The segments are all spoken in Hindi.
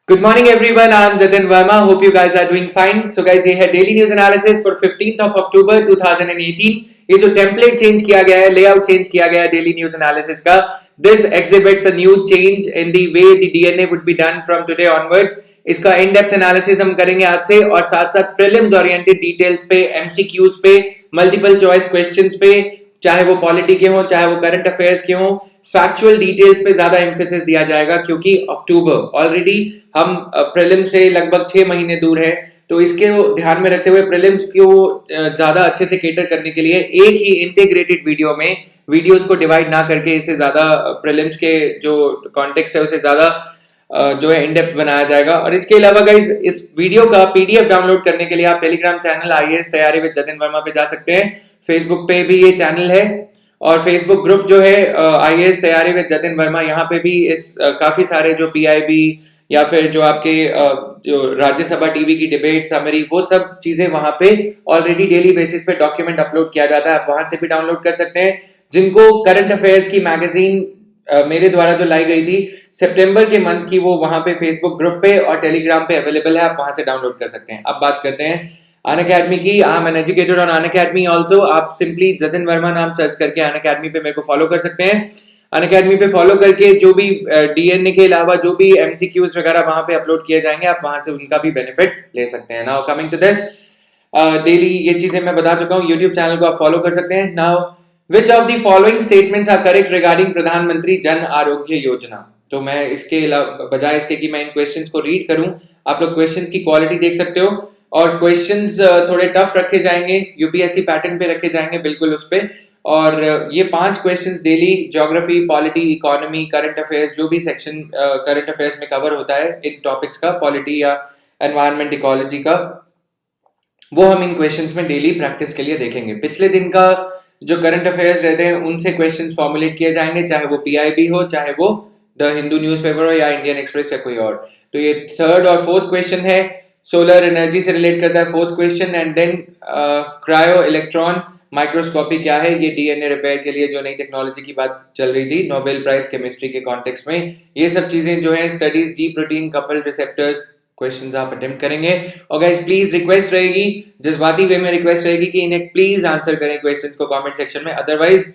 Good morning, everyone. I'm Jatin Verma. Hope you guys are doing fine. So, guys, ये है daily news analysis for 15th of October 2018. ये जो टेम्पलेट चेंज किया गया है, लेआउट चेंज किया गया है डेली न्यूज एनालिसिस का, this exhibits a new change in the way the DNA would be done from today onwards. इसका इन डेप्थ एनालिसिस हम करेंगे आज से, और साथ साथ प्रीलिम्स ओरिएंटेड डिटेल्स पे, एमसीक्यूज पे, मल्टीपल चॉइस क्वेश्चंस पे, चाहे वो पॉलिटी के हो चाहे वो करंट अफेयर्स के हो, फैक्चुअल डिटेल्स पे ज्यादा एम्फेसिस दिया जाएगा, क्योंकि अक्टूबर ऑलरेडी हम प्रीलिम से लगभग 6 महीने दूर है. तो इसके ध्यान में रखते हुए प्रीलिम्स को ज्यादा अच्छे से केटर करने के लिए एक ही इंटीग्रेटेड वीडियो में वीडियोस को डिवाइड ना करके इसे ज्यादा प्रीलिम्स के जो कॉन्टेक्स्ट है उसे ज्यादा जो है इन डेप्थ बनाया जाएगा. और इसके अलावा गाइज इस वीडियो का पीडीएफ डाउनलोड करने के लिए आप टेलीग्राम चैनल आईएएस तैयारी विद जतिन वर्मा पे जा सकते हैं. फेसबुक पे भी ये चैनल है, और फेसबुक ग्रुप जो है आईएएस तैयारी विद जतिन वर्मा, यहाँ पे भी इस काफी सारे जो पीआईबी या फिर जो आपके जो राज्यसभा टीवी की डिबेट समरी, वो सब चीजें वहां पे ऑलरेडी डेली बेसिस पे डॉक्यूमेंट अपलोड किया जाता है. आप वहां से भी डाउनलोड कर सकते हैं. जिनको करंट अफेयर्स की मैगजीन मेरे द्वारा जो लाई गई थी सितंबर के मंथ की, वो वहां पे फेसबुक ग्रुप पे और टेलीग्राम पे अवेलेबल है. आप वहां से डाउनलोड कर सकते हैं. अब बात करते हैं अनअकैडमी की. I am an educated on Unacademy also. आप सिंपली जतिन वर्मा नाम सर्च करके अनअकैडमी पे मेरे को फॉलो कर सकते हैं. अनअकैडमी पे फॉलो करके जो भी डीएनए के अलावा जो भी एमसीक्यूज वगैरह वहां पे अपलोड किए जाएंगे, आप वहां से उनका भी बेनिफिट ले सकते हैं. Now coming to this, daily ये चीजें मैं बता चुका हूँ. यूट्यूब चैनल को आप फॉलो कर सकते हैं. Now which of the following statements are correct regarding प्रधानमंत्री जन आरोग्य योजना. तो मैं इसके बजाय इसके कि मैं इन क्वेश्चंस को रीड करूं, आप लोग क्वेश्चंस की क्वालिटी देख सकते हो. और क्वेश्चंस थोड़े टफ रखे जाएंगे, यूपीएससी पैटर्न पे रखे जाएंगे बिल्कुल उस पे. और ये 5 questions daily geography, polity, economy, current affairs, जो भी सेक्शन करंट अफेयर्स में कवर होता है इन टॉपिक्स का, पॉलिटी या एनवायरमेंट, इकोलॉजी का, वो हम इन क्वेश्चंस में डेली प्रैक्टिस के लिए देखेंगे. पिछले दिन का जो करंट अफेयर्स रहते हैं उनसे क्वेश्चंस फॉर्मुलेट किए जाएंगे, चाहे वो पीआईबी हो, चाहे वो द हिंदू न्यूज़पेपर हो, या इंडियन एक्सप्रेस या कोई और. तो ये थर्ड और फोर्थ क्वेश्चन है. सोलर एनर्जी से रिलेट करता है fourth question. And then cryo electron microscopy क्या है, ये डीएनए रिपेयर के लिए जो नई टेक्नोलॉजी की बात चल रही थी नोबेल प्राइज केमिस्ट्री के कॉन्टेक्स्ट में, ये सब चीजें जो है स्टडीज जी प्रोटीन कपल्ड रिसेप्टर्स क्वेश्चंस आप अटेम्प्ट करेंगे. और गाइस प्लीज रिक्वेस्ट रहेगी, जज्बाती वे में रिक्वेस्ट रहेगी कि इन्हें प्लीज आंसर करें क्वेश्चंस को कमेंट सेक्शन में, अदरवाइज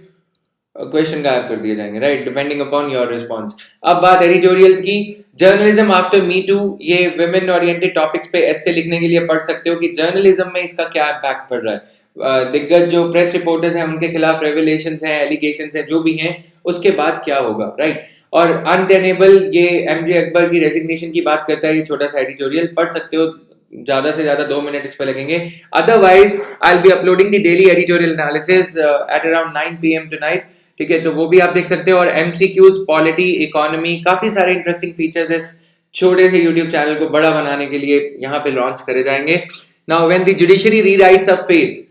क्वेश्चन गायब कर दिए जाएंगे, right, depending upon your response. अब बात एडिटोरियल्स की. जर्नलिज्म आफ्टर मी टू, ये विमेन ओरिएंटेड टॉपिक्स पे एस्से लिखने के लिए पढ़ सकते हो कि जर्नलिज्म में इसका क्या इम्पैक्ट पड़ रहा है. दिग्गज जो प्रेस रिपोर्टर्स हैं उनके खिलाफ रेवलेशंस हैं, एलिगेशंस हैं, जो भी हैं, उसके बाद क्या होगा, राइट. और अनटेनेबल, ये एमजे अकबर की रेजिग्नेशन की बात करता है. ये छोटा सा एडिटोरियल पढ़ सकते हो, ज्यादा से ज्यादा 2 मिनट इस पे लगेंगे. Otherwise I will be uploading the daily editorial analysis at around 9 PM tonight. ठीक है, तो वो भी आप देख सकते हो. और एमसीक्यूज, पॉलिटी, इकोनॉमी, काफी सारे इंटरेस्टिंग फीचर्स इस छोटे से यूट्यूब चैनल को बड़ा बनाने के लिए यहाँ पे लॉन्च करे जाएंगे. Now when the judiciary rewrites a faith,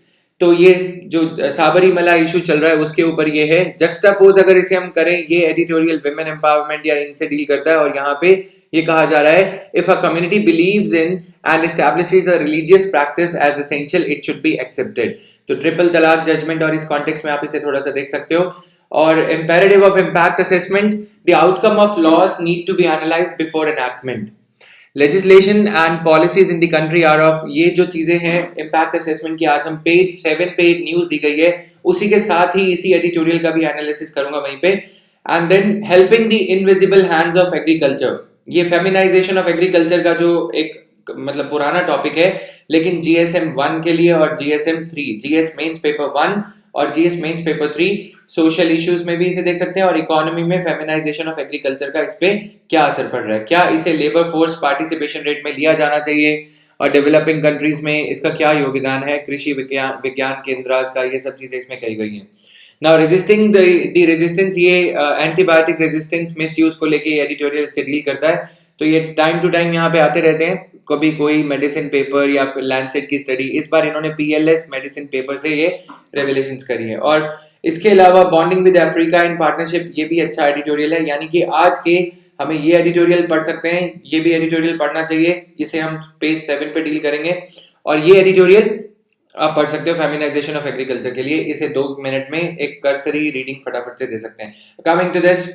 तो ये जो साबरीमला इशू चल रहा है उसके ऊपर ये है. जक्सटापोज अगर इसे हम करें, ये एडिटोरियल विमेन एम्पावरमेंट या इनसे डील करता है. और यहाँ पे ये कहा जा रहा है, if a community believes in and establishes a religious practice as essential, it should be accepted. तो ट्रिपल तलाक जजमेंट, और इस कॉन्टेक्स्ट में आप इसे थोड़ा सा देख सकते हो. और imperative of impact assessment, the outcome of laws need to be analyzed before enactment. Legislation and policies in the country are of, ये जो चीजें हैं impact assessment की, आज हम पेज 7 पे एक न्यूज दी गई है, उसी के साथ ही इसी एडिटोरियल का भी एनालिसिस करूंगा वहीं पे. And then helping the invisible hands of agriculture, ये फेमिनाइजेशन ऑफ एग्रीकल्चर का जो एक मतलब पुराना टॉपिक है, लेकिन जीएसएम 1 के लिए और जीएसएम 3, जीएस मेंस पेपर 1 और GS mains paper 3, social issues में भी इसे देख सकते हैं. और इकोनॉमी में फेमिनाइजेशन ऑफ एग्रीकल्चर का इस पे क्या असर पड़ रहा है, क्या इसे लेबर फोर्स पार्टिसिपेशन रेट में लिया जाना चाहिए, और डेवलपिंग कंट्रीज में इसका क्या योगदान है, कृषि विज्ञान केंद्र का, ये सब चीजें इसमें कही गई हैं. नाउ रेजिस्टिंग द रेजिस्टेंस, ये एंटीबायोटिक रेजिस्टेंस मिसयूज को लेके एडिटोरियल से डील करता है. तो ये टाइम टू टाइम यहाँ पे आते रहते हैं, कभी कोई मेडिसिन पेपर या फिर लैंडसेट की स्टडी. इस बार इन्होंने पीएलएस मेडिसिन पेपर से ये रेवलेशंस करी है. और इसके अलावा bonding with Africa in partnership, ये भी अच्छा एडिटोरियल है. यानी कि आज के हमें ये एडिटोरियल पढ़ सकते हैं, ये भी एडिटोरियल पढ़ना चाहिए, इसे हम पेज 7 पे डील करेंगे. और ये एडिटोरियल आप पढ़ सकते हो फेमिनाइजेशन ऑफ एग्रीकल्चर के लिए, इसे 2 मिनट में एक कर्सरी रीडिंग फटाफट से दे सकते हैं. Coming to this,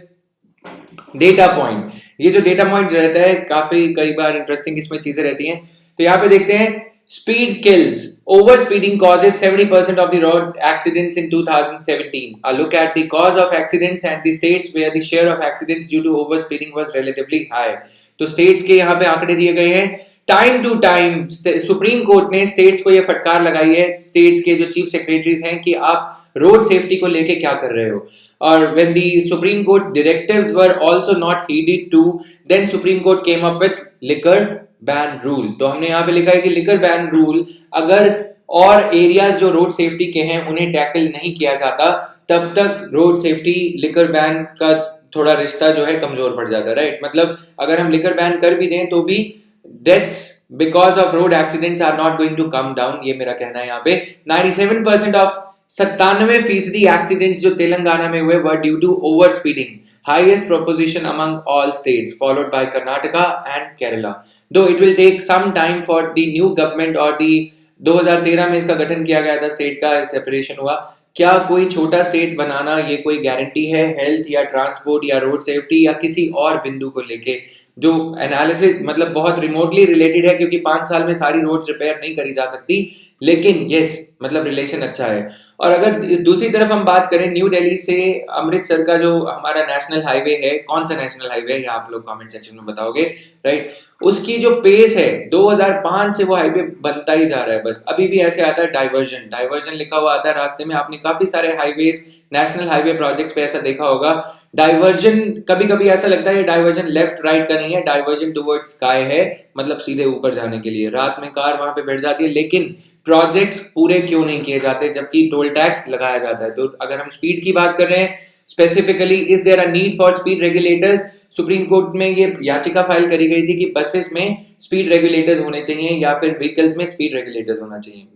data point, ये जो डेटा पॉइंट रहता है काफी कई बार इंटरेस्टिंग इसमें चीजें रहती हैं। तो यहाँ पे देखते हैं, speed kills, over speeding causes 70% of the road accidents in 2017. A look at the cause of accidents and the states where the share of accidents due to over speeding was relatively high. तो states के यहाँ पे आंकड़े दिए गए हैं। Time to time supreme court ने स्टेट्स को ये फटकार लगाई है, स्टेट्स के जो चीफ सेक्रेटरीज हैं, कि आप रोड सेफ्टी को लेके क्या कर रहे हो। और when the Supreme Court's directives were also not heeded to, then Supreme Court came up with liquor ban rule. तो हमने यहाँ पे लिखा है कि लिकर बैन रूल अगर और एरियाज जो रोड सेफ्टी के हैं उन्हें टैकल नहीं किया जाता, तब तक रोड सेफ्टी लिकर बैन का थोड़ा रिश्ता जो है कमजोर पड़ जाता है, राइट। मतलब अगर हम लिकर बैन कर भी दें तो भी deaths because of road accidents are not going to come down, ये मेरा कहना है यहाँ पे। 97% ऑफ 97% एक्सीडेंट्स जो तेलंगाना में हुए were due to over speeding, highest proposition among all states, followed by Karnataka and Kerala. Though it will take some time for the new government or the 2013 में इसका गठन किया गया था, स्टेट का सेपरेशन हुआ। क्या कोई छोटा स्टेट बनाना ये कोई गारंटी है हेल्थ या ट्रांसपोर्ट या रोड सेफ्टी या किसी और बिंदु को लेके? जो एनालिसिस मतलब बहुत रिमोटली रिलेटेड है, क्योंकि 5 साल में सारी रोड्स रिपेयर नहीं करी जा सकती, लेकिन यस मतलब रिलेशन अच्छा है। और अगर दूसरी तरफ हम बात करें, न्यू दिल्ली से अमृतसर का जो हमारा नेशनल हाईवे है, कौन सा नेशनल हाईवे है ये आप लोग कमेंट सेक्शन में बताओगे, राइट। उसकी जो पेस है 2005 से वो हाईवे बनता ही जा रहा है, बस अभी भी ऐसे आता है डाइवर्जन, डाइवर्जन लिखा हुआ आता है रास्ते में। आपने काफी सारे हाईवेज नेशनल हाईवे प्रोजेक्ट्स पे ऐसा देखा होगा, डाइवर्जन कभी कभी ऐसा लगता है डाइवर्जन लेफ्ट राइट का नहीं है, डाइवर्जन टुवर्ड्स स्काई है, मतलब सीधे ऊपर जाने के लिए। रात में कार वहां पे बैठ जाती है, लेकिन प्रोजेक्ट्स पूरे क्यों नहीं किए जाते जबकि टोल टैक्स लगाया जाता है। तो अगर हम स्पीड की बात कर रहे हैं specifically, is there a need for speed regulators? Supreme court में ये याचिका फाइल करी गई थी कि बसेस में स्पीड रेगुलेटर्स होने चाहिए या फिर व्हीकल्स में स्पीड रेगुलेटर्स होना चाहिए।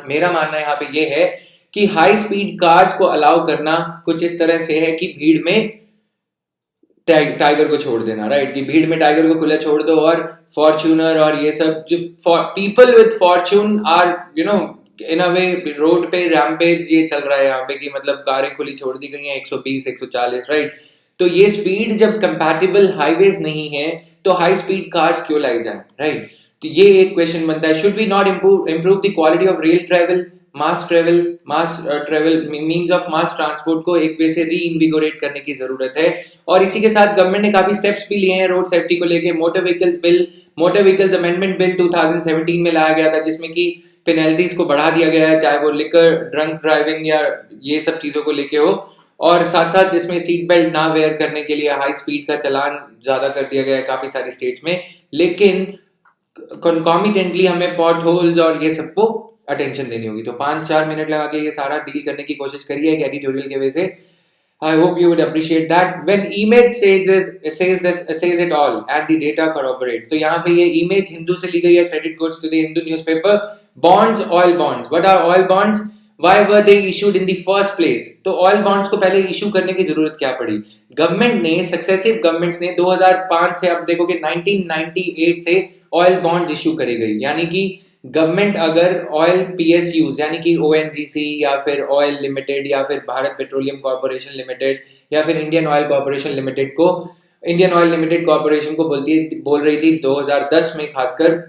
मेरा मानना यहाँ पे ये है कि हाई स्पीड कार्स को अलाउ करना कुछ इस तरह से है कि भीड़ में टाइगर को छोड़ देना, राइट। कि भीड़ में टाइगर को खुला छोड़ दो और फॉर्च्यूनर और ये सब जो people with fortune are you know in a way road पे रैम्पेज ये चल रहा है यहाँ पे, कि मतलब कारें खुली छोड़ दी गई हैं 120 140, राइट। तो ये स्पीड जब कंपैटिबल हाईवेज नहीं है तो हाई स्पीड कार्स क्यों लाई जाए, राइट। तो ये एक क्वेश्चन बनता है, should we not improve the quality of rail travel, mass travel means of mass transport को एक वे से रीइन्विगोरेट करने की जरूरत है। और इसी के साथ गवर्नमेंट ने काफी स्टेप्स भी लिए हैं रोड सेफ्टी को लेके। मोटर व्हीकल्स अमेंडमेंट बिल 2017 में लाया गया था, जिसमें कि पेनल्टीज को बढ़ा दिया गया है, चाहे वो लिकर ड्रंक ड्राइविंग या ये सब चीजों को लेके हो। और साथ साथ इसमें सीट बेल्ट ना वेयर करने के लिए हाई स्पीड का चलान ज्यादा कर दिया गया है काफी सारी स्टेट्स में। लेकिन कॉन्कॉमिटेंटली हमें पॉट होल्स और ये सबको अटेंशन देनी होगी। तो 5-4 मिनट लगा के ये सारा डील करने की कोशिश करिए एक एडिटोरियल के वजह से। I hope you would appreciate that. When image says it all and the data corroborates. तो यहाँ पे ये image हिंदू से ली गई है, credit goes to the Hindu newspaper. Bonds, oil bonds. What are oil bonds? Why were they issued in the first place? तो oil bonds को पहले issue करने की जरूरत क्या पड़ी? गवर्नमेंट ने, सक्सेसिव गवर्नमेंट्स ने 2005 से अब देखो कि 1998 से oil bonds issue करी गई। यानी कि गवर्नमेंट अगर ऑयल पीएसयूज यानी कि ओएनजीसी या फिर ऑयल लिमिटेड या फिर भारत पेट्रोलियम कॉर्पोरेशन लिमिटेड या फिर इंडियन ऑयल कॉर्पोरेशन लिमिटेड को, इंडियन ऑयल लिमिटेड कॉर्पोरेशन को बोल रही थी 2010 में खासकर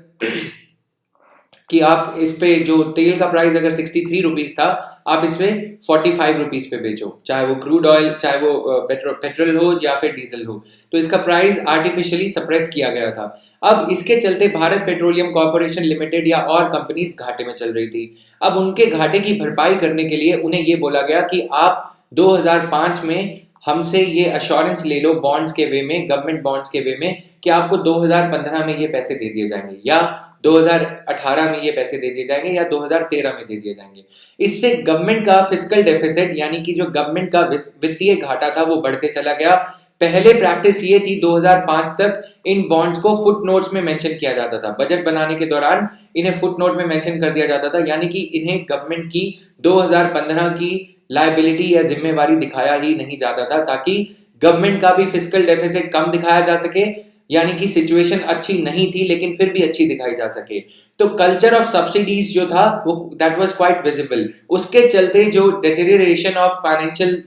कि आप इस पे जो तेल का प्राइस अगर 63 रुपीज था, आप इसमें 45 रुपीज पे बेचो, चाहे वो क्रूड ऑयल, चाहे वो पेट्रोल हो या फिर डीजल हो। तो इसका प्राइस आर्टिफिशियली सप्रेस किया गया था। अब इसके चलते भारत पेट्रोलियम कॉर्पोरेशन लिमिटेड या और कंपनीज घाटे में चल रही थी। अब उनके घाटे की भरपाई करने के लिए उन्हें ये बोला गया कि आप 2005 में हमसे ये अश्योरेंस ले लो बॉन्ड्स के वे में, गवर्नमेंट बॉन्ड्स के वे में, कि आपको 2015 में ये पैसे दे दिए जाएंगे या 2018 में ये पैसे दे दिए जाएंगे या 2013 में दे दिए जाएंगे। इससे गवर्नमेंट का फिस्कल डेफिसिट यानी कि जो गवर्नमेंट का वित्तीय घाटा था वो बढ़ते चला गया। पहले प्रैक्टिस ये थी 2005 तक इन बॉन्ड्स को फुट नोट्स में मेंशन किया जाता था, बजट बनाने के दौरान इन्हें फुट नोट में मेंशन कर दिया जाता था, यानी कि इन्हें गवर्नमेंट की 2015 की लायबिलिटी या जिम्मेवारी दिखाया ही नहीं जाता था, ताकि गवर्नमेंट का भी फिस्कल डेफिसिट कम दिखाया जा सके, यानी कि सिचुएशन अच्छी नहीं थी लेकिन फिर भी अच्छी दिखाई जा सके। तो कल्चर ऑफ सब्सिडीज जो था वो दैट वाज क्वाइट विजिबल। उसके चलते जो डिटेरियोरेशन ऑफ फाइनेंशियल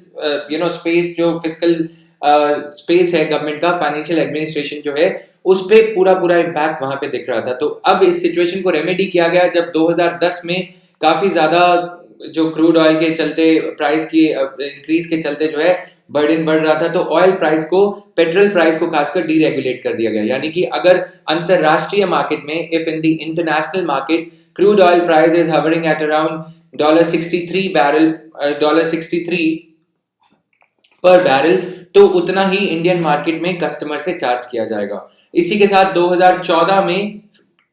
स्पेस, जो फिस्कल स्पेस है गवर्नमेंट का, फाइनेंशियल एडमिनिस्ट्रेशन जो है, उस पे पूरा पूरा इम्पैक्ट वहां पे दिख रहा था। तो अब इस सिचुएशन को रेमेडी किया गया जब 2010 में काफी ज्यादा जो क्रूड ऑयल के चलते प्राइस की इंक्रीज के चलते जो है बर्डन बढ़ रहा था, तो ऑयल प्राइस को, पेट्रोल प्राइस को खासकर डीरेगुलेट कर दिया गया। यानी कि अगर अंतरराष्ट्रीय मार्केट में, if in the international market crude oil price is hovering at around $63 पर बैरल, तो उतना ही इंडियन मार्केट में कस्टमर से चार्ज किया जाएगा। इसी के साथ 2014 में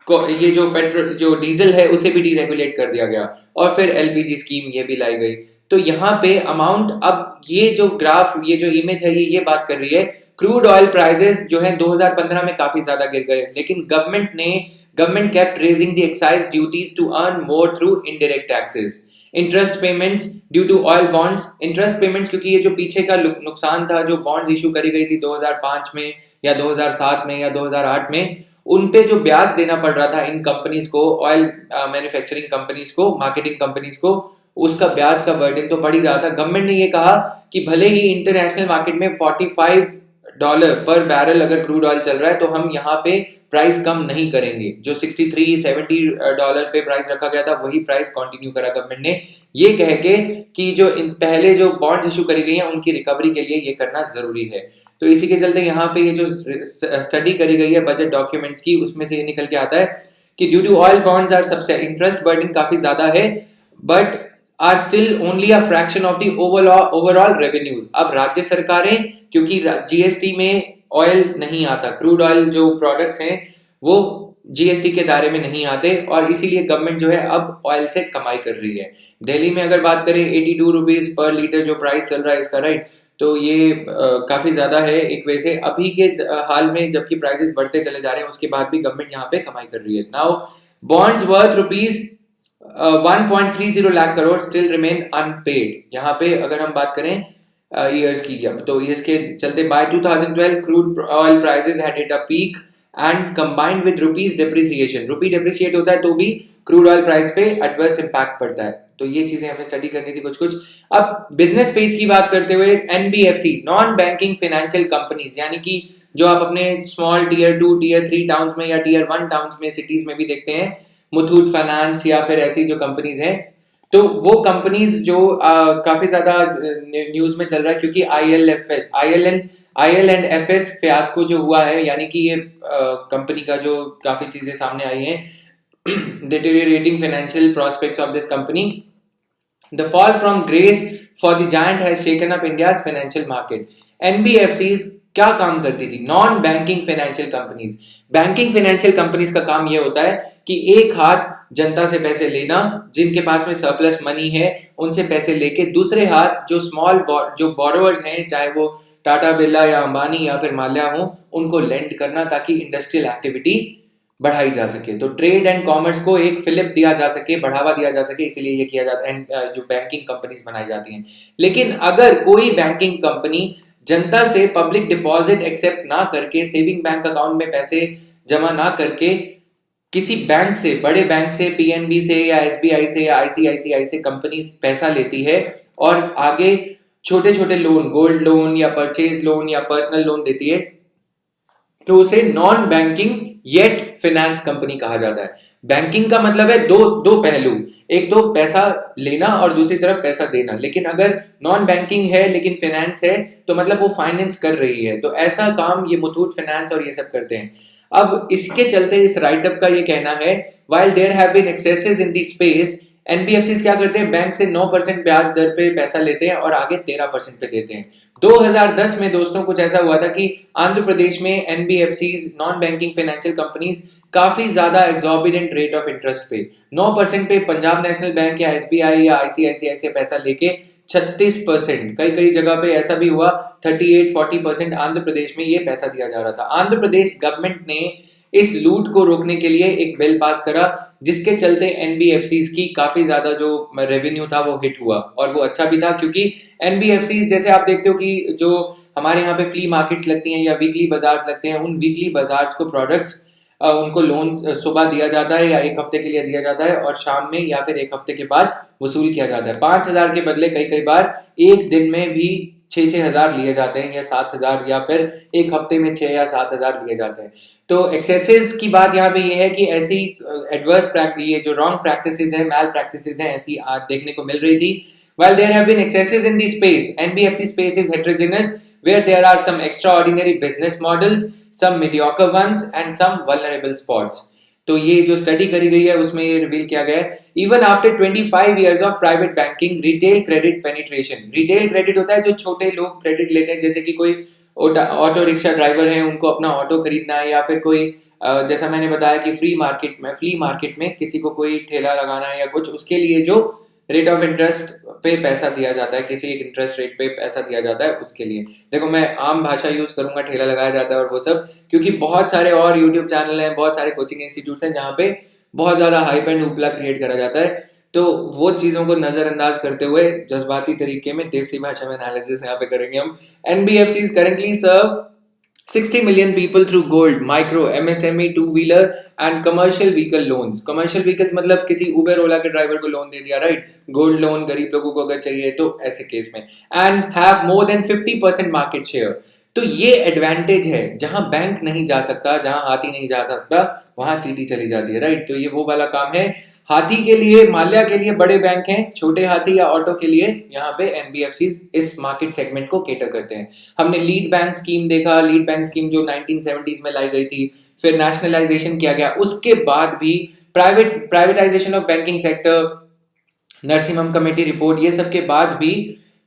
ये जो पेट्रोल, जो डीजल है, उसे भी डीरेगुलेट कर दिया गया और फिर एलपीजी स्कीम ये भी लाई गई। तो यहाँ पे अमाउंट, अब ये जो ग्राफ, ये जो इमेज है, ये बात कर रही है क्रूड ऑयल प्राइसेस जो है 2015 में काफी ज्यादा गिर गए, लेकिन government kept raising the excise duties to earn more through indirect taxes. Interest payments due to oil bonds, interest payments क्योंकि ये जो पीछे का नुकसान था, जो बॉन्ड्स इशू करी गई थी 2005 में या 2007 में या 2008 में, उन पे जो ब्याज देना पड़ रहा था इन कंपनीज को, ऑयल मैन्युफैक्चरिंग कंपनीज को, मार्केटिंग कंपनीज को, उसका ब्याज का बर्डन तो बढ़ ही रहा था। गवर्नमेंट ने ये कहा कि भले ही इंटरनेशनल मार्केट में $45 पर बैरल अगर क्रूड ऑयल चल रहा है, तो हम यहाँ पे प्राइस कम नहीं करेंगे। जो $63-70 पे प्राइस रखा गया था, वही प्राइस कंटिन्यू करा गवर्नमेंट ने, ये कह के कि जो पहले जो बॉन्ड्स इशू करी गई हैं उनकी रिकवरी के लिए ये करना जरूरी है। तो इसी के चलते यहाँ पे ये जो स्टडी करी गई है बजट डॉक्यूमेंट्स की, उसमें से ये निकल के आता है कि due to oil bonds are सबसे इंटरेस्ट बर्डन काफी ज्यादा है, but are still only a fraction of the overall revenues. अब राज्य सरकारें, क्योंकि जीएसटी में ऑयल नहीं आता, क्रूड ऑयल जो प्रोडक्ट्स हैं वो जीएसटी के दायरे में नहीं आते, और इसीलिए गवर्नमेंट जो है अब ऑयल से कमाई कर रही है। दिल्ली में अगर बात करें 82 रुपीज पर लीटर जो प्राइस चल रहा है इसका, राइट, तो ये काफी ज्यादा है एक वजह से। अभी के हाल में जबकि प्राइसेस बढ़ते चले जा रहे हैं, उसके बाद भी गवर्नमेंट यहाँ पे कमाई कर रही है। Now bonds worth rupees 1.30 lakh crore still remain unpaid. यहाँ पे अगर हम बात करें ईयर्स की, तो ईयर्स के चलते by 2012 crude oil prices had hit a peak and combined with rupees depreciation, rupee depreciate होता है तो भी क्रूड ऑयल प्राइस पे एडवर्स इंपैक्ट पड़ता है। तो ये चीजें हमें स्टडी करनी थी कुछ। अब बिजनेस पेज की बात करते हुए, NBFC, non banking financial companies, यानी कि जो आप अपने स्मॉल टियर 2 टियर 3 टाउन्स में या टियर 1 टाउन्स में, सिटीज में भी देखते हैं, मुथूट फाइनेंस या फिर ऐसी जो कंपनीज हैं, तो वो कंपनीज जो काफी ज्यादा न्यूज में चल रहा है, क्योंकि IL&FS फियास्को जो हुआ है, यानी कि ये कंपनी का जो काफी चीजें सामने आई हैं, deteriorating financial prospects of this company, the fall from grace for the giant has shaken up India's financial market. NBFCs क्या काम करती थी? Non banking financial companies. Banking financial companies का काम यह होता है कि एक हाथ जनता से पैसे लेना, जिनके पास में सरप्लस मनी है उनसे पैसे लेके, दूसरे हाथ जो बोरोवर्स हैं, चाहे वो टाटा बिरला या अंबानी या फिर माल्या हो, उनको लेंड करना ताकि इंडस्ट्रियल एक्टिविटी बढ़ाई जा सके। तो ट्रेड एंड कॉमर्स को एक फिलिप दिया जा सके, बढ़ावा दिया जा सके, इसीलिए ये किया जाता है, जो बैंकिंग कंपनीज बनाई जाती हैं। लेकिन अगर कोई बैंकिंग कंपनी जनता से पब्लिक डिपॉजिट एक्सेप्ट ना करके, सेविंग बैंक अकाउंट में पैसे जमा ना करके, किसी बैंक से, बड़े बैंक से, पीएनबी से या एसबीआई से या आईसीआईसीआई से कंपनी पैसा लेती है और आगे छोटे छोटे लोन, गोल्ड लोन या परचेज लोन या पर्सनल लोन देती है, तो उसे non banking yet finance company कहा जाता है। बैंकिंग का मतलब है दो पहलू, एक तो पैसा लेना और दूसरी तरफ पैसा देना। लेकिन अगर नॉन बैंकिंग है लेकिन फाइनेंस है, तो मतलब वो फाइनेंस कर रही है। तो ऐसा काम ये मुथूट फाइनेंस और ये सब करते हैं। अब इसके चलते इस राइटअप का ये कहना है, while there have been excesses in the space, NBFCs क्या करते हैं, बैंक से 9% ब्याज दर पे पैसा लेते हैं और आगे 13% पे देते हैं। 2010 में दोस्तों कुछ ऐसा हुआ था कि आंध्र प्रदेश में NBFCs, non banking financial companies, काफी ज्यादा एग्जॉर्बिडेंट रेट ऑफ इंटरेस्ट पे, 9% पे पंजाब नेशनल बैंक या एसबीआई या आईसीआईसीआई से पैसा लेके 36%, कई जगह पे ऐसा भी हुआ 38-40% आंध्र प्रदेश में ये पैसा दिया जा रहा था। आंध्र प्रदेश गवर्नमेंट ने इस लूट को रोकने के लिए एक बिल पास करा, जिसके चलते एनबीएफसीज की काफी ज्यादा जो रेवेन्यू था वो हिट हुआ, और वो अच्छा भी था, क्योंकि एनबीएफसीज जैसे आप देखते हो कि जो हमारे यहाँ पे फ्ली मार्केट्स लगती हैं या वीकली बाजार्स लगते हैं, उन वीकली बाजार्स को प्रोडक्ट्स, उनको लोन सुबह दिया जाता है या एक हफ्ते के लिए दिया जाता है, और शाम में या फिर एक हफ्ते के बाद वसूल किया जाता है। 5,000 के बदले कई बार एक दिन में भी 6-6 हज़ार लिए जाते हैं या 7 हज़ार, या फिर एक हफ्ते में 6 या 7 हज़ार लिए जाते हैं। तो एक्सेसेस की बात यहाँ पे ये है कि ऐसी एडवर्स प्रैक्टिस, ये जो रॉन्ग प्रैक्टिसेस हैं, मैल प्रैक्टिसेस हैं, ऐसी आज देखने को मिल रही थी। While there have been excesses in the space, NBFC space is heterogeneous, where there are some extraordinary business models, some mediocre ones, and some vulnerable spots. तो ये जो स्टडी करी गई है उसमें ये रिवील किया गया है, even after 25 years of private banking, retail credit penetration, retail credit होता है जो छोटे लोग क्रेडिट लेते हैं, जैसे कि कोई ऑटो रिक्शा ड्राइवर है, उनको अपना ऑटो खरीदना है, या फिर कोई जैसा मैंने बताया कि फ्ली मार्केट में किसी को कोई ठेला लगाना है या कुछ, उसके लिए जो रेट ऑफ इंटरेस्ट पे पैसा दिया जाता है, किसी एक इंटरेस्ट रेट पे पैसा दिया जाता है, उसके लिए। देखो मैं आम भाषा यूज करूंगा, ठेला लगाया जाता है और वो सब, क्योंकि बहुत सारे और यूट्यूब चैनल हैं, बहुत सारे कोचिंग इंस्टीट्यूट हैं जहाँ पे बहुत ज्यादा हाइप एंड उपला क्रिएट करा जाता है। तो वो चीजों को नजरअंदाज करते हुए जज्बाती तरीके में देसी भाषा में एनालिसिस यहाँ पे करेंगे हम। NBFC currently serve 60 million people through gold, micro, MSME, two-wheeler and commercial vehicle loans. Commercial vehicles मतलब किसी उबर ओला के ड्राइवर को लोन दे दिया, राइट? गोल्ड लोन गरीब लोगों को अगर चाहिए तो ऐसे केस में, and have more than 50% market share. तो ये एडवांटेज है, जहां बैंक नहीं जा सकता, जहां हाथी नहीं जा सकता, वहां चींटी चली जाती है, राइट? तो ये वो वाला काम है। हाथी के लिए, माल्या के लिए बड़े बैंक हैं, छोटे हाथी या ऑटो के लिए यहाँ पे एनबीएफसी इस मार्केट सेगमेंट को केटर करते हैं। हमने लीड बैंक स्कीम देखा, लीड बैंक स्कीम जो 1970s में लाई गई थी, फिर नेशनलाइजेशन किया गया, उसके बाद भी privatisation of banking sector, Narasimham committee report, ये सब के बाद भी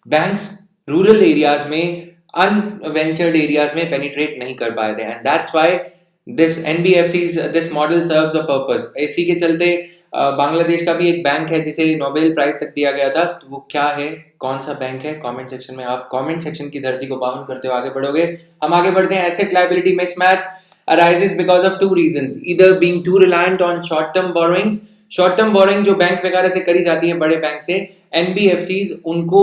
बैंक्स रूरल एरियाज में, अनवेंचर्ड एरियाज में पेनिट्रेट नहीं कर पाए थे, and that's why this NBFCs, this model serves a purpose. इसी के चलते बांग्लादेश का भी एक बैंक है जिसे नोबेल प्राइज तक दिया गया था, तो वो क्या है, कौन सा बैंक है, कमेंट सेक्शन में, आप कमेंट सेक्शन की धरती को पावन करते हुए आगे बढ़ोगे। हम आगे बढ़ते हैं। Asset liability mismatch arises because of two reasons, either being too reliant on short term borrowings, short term borrowing जो बैंक वगैरह से करी जाती है बड़े बैंक से, एनबीएफसीज उनको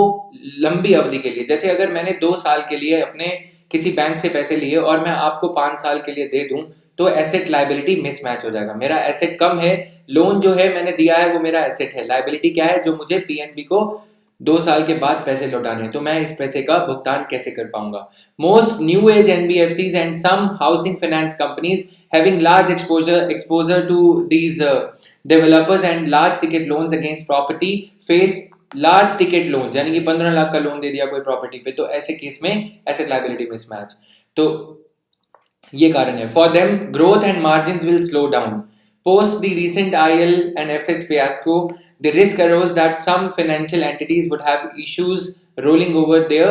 लंबी अवधि के लिए, जैसे अगर मैंने 2 साल के लिए अपने किसी बैंक से पैसे लिए और मैं आपको 5 साल के लिए दे दूं, तो एसेट लायबिलिटी मिसमैच हो जाएगा। मेरा एसेट कम है, लोन जो है मैंने दिया है वो मेरा एसेट है, लायबिलिटी क्या है, जो मुझे पीएनबी को 2 साल के बाद पैसे लौटाने, तो मैं इस पैसे का भुगतान कैसे कर पाऊंगा। Most new age NBFCs and some housing finance companies having large exposure to these developers and large ticket loans against property face large ticket loans, यानी कि 15 लाख का लोन दे दिया कोई प्रॉपर्टी पे, तो ऐसे केस में एसेट लायबिलिटी मिसमैच, तो ये कारण है। For them growth and margins will slow down post the recent IL and FS fiasco, the risk arose that some financial entities would have issues rolling over their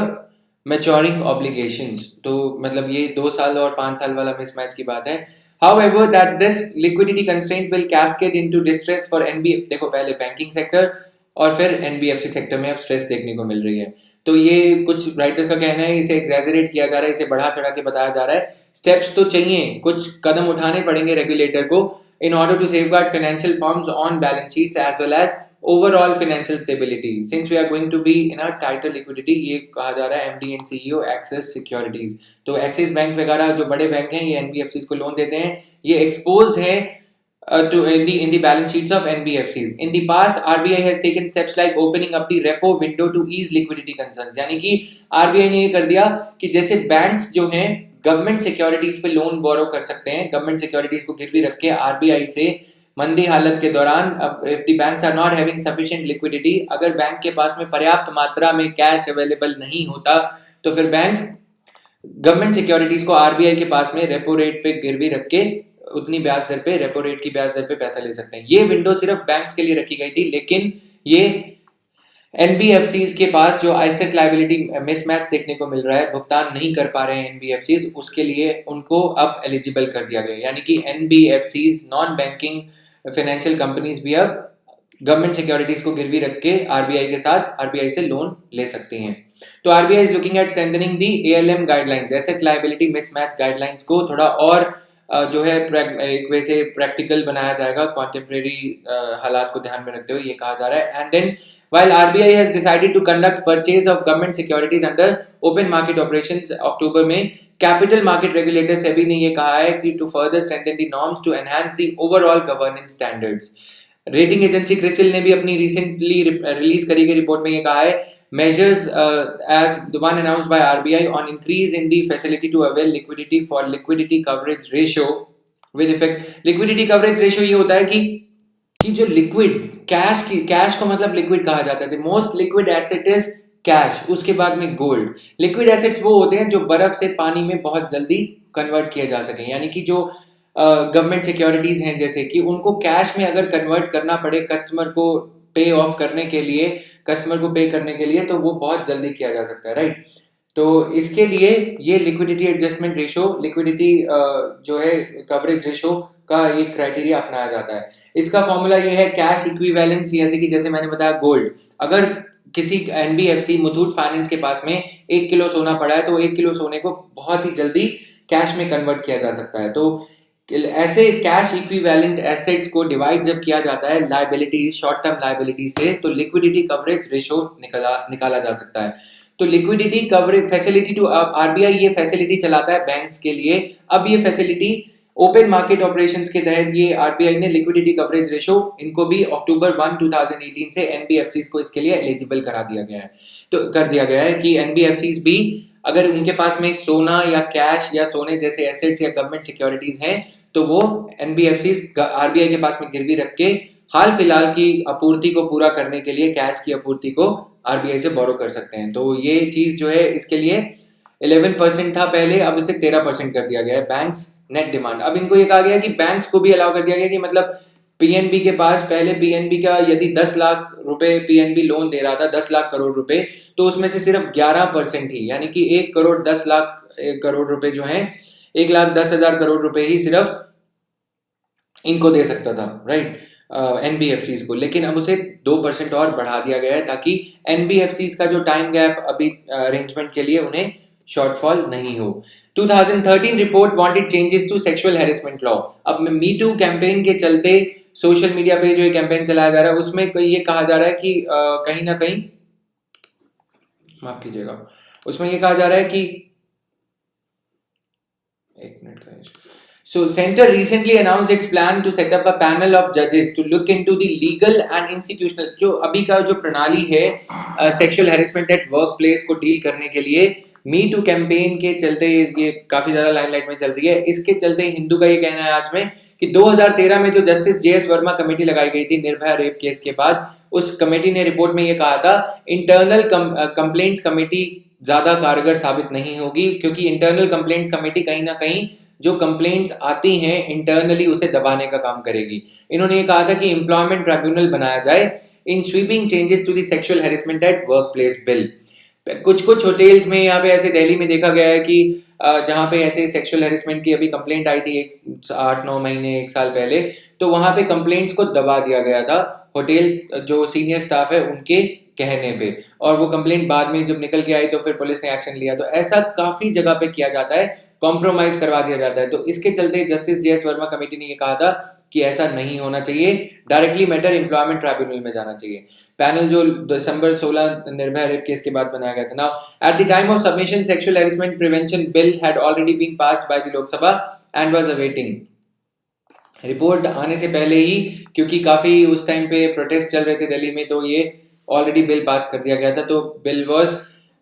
maturing obligations। तो मतलब ये 2 साल और 5 साल वाला मिसमैच की बात है। However, that this liquidity constraint will cascade into distress for NBFC। देखो पहले बैंकिंग सेक्टर और फिर एनबीएफसी सेक्टर में अब स्ट्रेस देखने को मिल रही है। तो ये कुछ राइटर्स का कहना है, इसे एग्जैजरेट किया जा रहा है, इसे बढ़ा चढ़ा के बताया जा रहा है। स्टेप्स तो चाहिए, कुछ कदम उठाने पड़ेंगे रेगुलेटर को in order to safeguard financial firms on balance sheets as well as overall financial stability since we are going to be in a tighter liquidity। ये कहा जा रहा है MD and CEO axis securities. तो एक्सिस बैंक वगैरह जो बड़े बैंक हैं, ये एनबीएफसी को लोन देते हैं, ये एक्सपोज्ड है in the balance sheets of NBFCs. In the past, RBI has taken steps like opening up the repo window to ease liquidity concerns। यानी कि RBI ने ये कर दिया कि जैसे बैंक्स जो हैं गवर्नमेंट सिक्योरिटीज पे लोन बोरो कर सकते हैं, गवर्नमेंट सिक्योरिटीज को गिरवी रख के आरबीआई से मंदी हालत के दौरान, if the banks are not having sufficient liquidity, अगर बैंक के पास में पर्याप्त मात्रा में कैश अवेलेबल नहीं होता, तो फिर बैंक गवर्नमेंट सिक्योरिटीज को आरबीआई के पास में रेपो रेट पे गिरवी रख के उतनी ब्याज दर पे, रेपो रेट की ब्याज दर पे पैसा ले सकते हैं। ये विंडो सिर्फ बैंक्स के लिए रखी गई थी, लेकिन ये एनबीएफसीज के पास जो एसेट लायबिलिटी मिसमैच देखने को मिल रहा है, भुगतान नहीं कर पा रहे हैं एनबीएफसीज, उसके लिए उनको अब एलिजिबल कर दिया गया। यानी कि NBFCs, non banking financial companies भी अब गवर्नमेंट सिक्योरिटीज को गिरवी रख के आरबीआई के साथ, आरबीआई से लोन ले सकती हैं। तो RBI is looking at strengthening the ALM guidelines, asset liability mismatch guidelines को थोड़ा और जो है एक वे से प्रैक्टिकल बनाया जाएगा, कॉन्टेम्परेरी हालात को ध्यान में रखते हुए, ये कहा जा रहा है। And then while RBI has decided to conduct purchase of government securities under open market operations अक्टूबर में, कैपिटल मार्केट रेगुलेटर सेबी ने ये कहा है कि to further strengthen the norms to enhance the overall governance standards। Rating agency CRISIL ने भी अपनी रिसेंटली रिलीज करी गई रिपोर्ट में ये कहा है, measures as the one announced by RBI on increase in the facility to avail liquidity for liquidity coverage ratio with effect। liquidity coverage ratio ये होता है कि जो लिक्विड कैश को मतलब लिक्विड कहा जाता है। The most liquid asset is cash, उसके बाद में गोल्ड। लिक्विड एसेट्स वो होते हैं जो बर्फ से पानी में बहुत जल्दी कन्वर्ट किए जा सके, यानी कि जो गवर्नमेंट सिक्योरिटीज हैं जैसे कि उनको कैश में अगर कन्वर्ट करना पड़े कस्टमर को पे ऑफ करने के लिए, कस्टमर को पे करने के लिए, तो वो बहुत जल्दी किया जा सकता है, राइट। तो इसके लिए ये लिक्विडिटी एडजस्टमेंट रेशो, लिक्विडिटी जो है कवरेज रेशो का एक क्राइटेरिया अपनाया जाता है। इसका फॉर्मूला ये है कैश इक्विवेलेंस, जैसे मैंने बताया गोल्ड। अगर किसी एनबीएफसी मुथूट फाइनेंस के पास में 1 किलो सोना पड़ा है तो 1 किलो सोने को बहुत ही जल्दी कैश में कन्वर्ट किया जा सकता है। तो ऐसे कैश इक्विवेलेंट एसेट्स को डिवाइड जब किया जाता है लायबिलिटीज, शॉर्ट टर्म लायबिलिटी से, तो लिक्विडिटी कवरेज रेशो निकाला जा सकता है। तो liquidity coverage facility to RBI ये फैसिलिटी चलाता है बैंक्स के लिए। अब ये फैसिलिटी ओपन मार्केट ऑपरेशंस के तहत ये आरबीआई ने लिक्विडिटी कवरेज रेशो इनको भी अक्टूबर 1, 2018 से एनबीएफसीज को इसके लिए एलिजिबल कर दिया गया है कि एनबीएफसीज भी अगर उनके पास में सोना या कैश या सोने जैसे एसेट्स या गवर्नमेंट सिक्योरिटीज हैं तो वो एनबीएफसीज आरबीआई के पास में गिरवी रख के हाल फिलहाल की आपूर्ति को पूरा करने के लिए कैश की आपूर्ति को आरबीआई से बोरो कर सकते हैं। तो ये चीज जो है इसके लिए 11% था पहले, अब इसे 13% कर दिया गया है बैंक्स नेट डिमांड। अब इनको ये कहा गया कि बैंक्स को भी अलाउ कर दिया गया कि मतलब पीएनबी के पास पहले पीएनबी का यदि 10 लाख रुपए पीएनबी लोन दे रहा था, 10 लाख करोड़ रुपए, तो उसमें से सिर्फ 11% ही, यानी कि 1 करोड़ 10 लाख करोड़ रुपए जो हैं 1,10,000 करोड़ रुपए ही सिर्फ इनको दे सकता था, राइट, एनबीएफसीज को। लेकिन अब उसे 2% और बढ़ा दिया गया है ताकि एनबीएफसीज का जो टाइम गैप अभी अरेंजमेंट के लिए उन्हें शॉर्टफॉल नहीं हो। 2013 report wanted changes to sexual harassment law. अब मी टू कैंपेन के चलते सोशल मीडिया पे जो कैंपेन चलाया जा रहा है उसमें ये कहा जा रहा है कि कहीं ना कहीं, माफ कीजिएगा, उसमें ये कहा जा रहा है कि एक मिनट का So Center recently announced its plan to set up a panel of judges to look into the legal and institutional, जो अभी का जो प्रणाली है sexual harassment at work place को डील करने के लिए मी टू कैंपेन के चलते ये काफी ज्यादा लाइमलाइट में चल रही है। इसके चलते हिंदू का ये कहना है आज में कि 2013 में जो जस्टिस जेएस वर्मा कमेटी लगाई गई थी निर्भया रेप केस के बाद, उस कमेटी ने रिपोर्ट में ये कहा था इंटरनल कंप्लेंट्स कमेटी ज्यादा कारगर साबित नहीं होगी, क्योंकि इंटरनल कंप्लेंट्स कमेटी कहीं ना कहीं जो कंप्लेंट्स आती हैं इंटरनली उसे दबाने का काम करेगी। इन्होंने ये कहा था कि एम्प्लॉयमेंट ट्राइब्यूनल बनाया जाए in sweeping changes to the sexual harassment at work place bill. कुछ होटेल्स में यहाँ पे ऐसे दिल्ली में देखा गया है कि जहाँ पे ऐसे सेक्सुअल हैरेसमेंट की अभी कंप्लेंट आई थी 8-9 महीने 1 साल पहले, तो वहां पे कंप्लेंट्स को दबा दिया गया था होटल जो सीनियर स्टाफ है उनके कहने पे, और वो कंप्लेंट बाद में जब निकल के आई तो फिर पुलिस ने एक्शन लिया। तो ऐसा काफी जगह पे किया जाता है, कॉम्प्रोमाइज करवा दिया जाता है। तो इसके चलते जस्टिस जेएस वर्मा कमेटी ने ये कहा था कि ऐसा नहीं होना चाहिए, डायरेक्टली मैटर एम्प्लॉयमेंट ट्राइब्यूनल में जाना चाहिए। पैनल जो दिसंबर 16 निर्भया रेप केस के बाद बनाया गया था। Now at the time of submission sexual harassment prevention bill had already been passed by the Lok Sabha and was awaiting. Report आने से पहले ही, क्योंकि काफी उस टाइम पे प्रोटेस्ट चल रहे थे दिल्ली में, तो ये ऑलरेडी बिल पास कर दिया गया था। तो bill was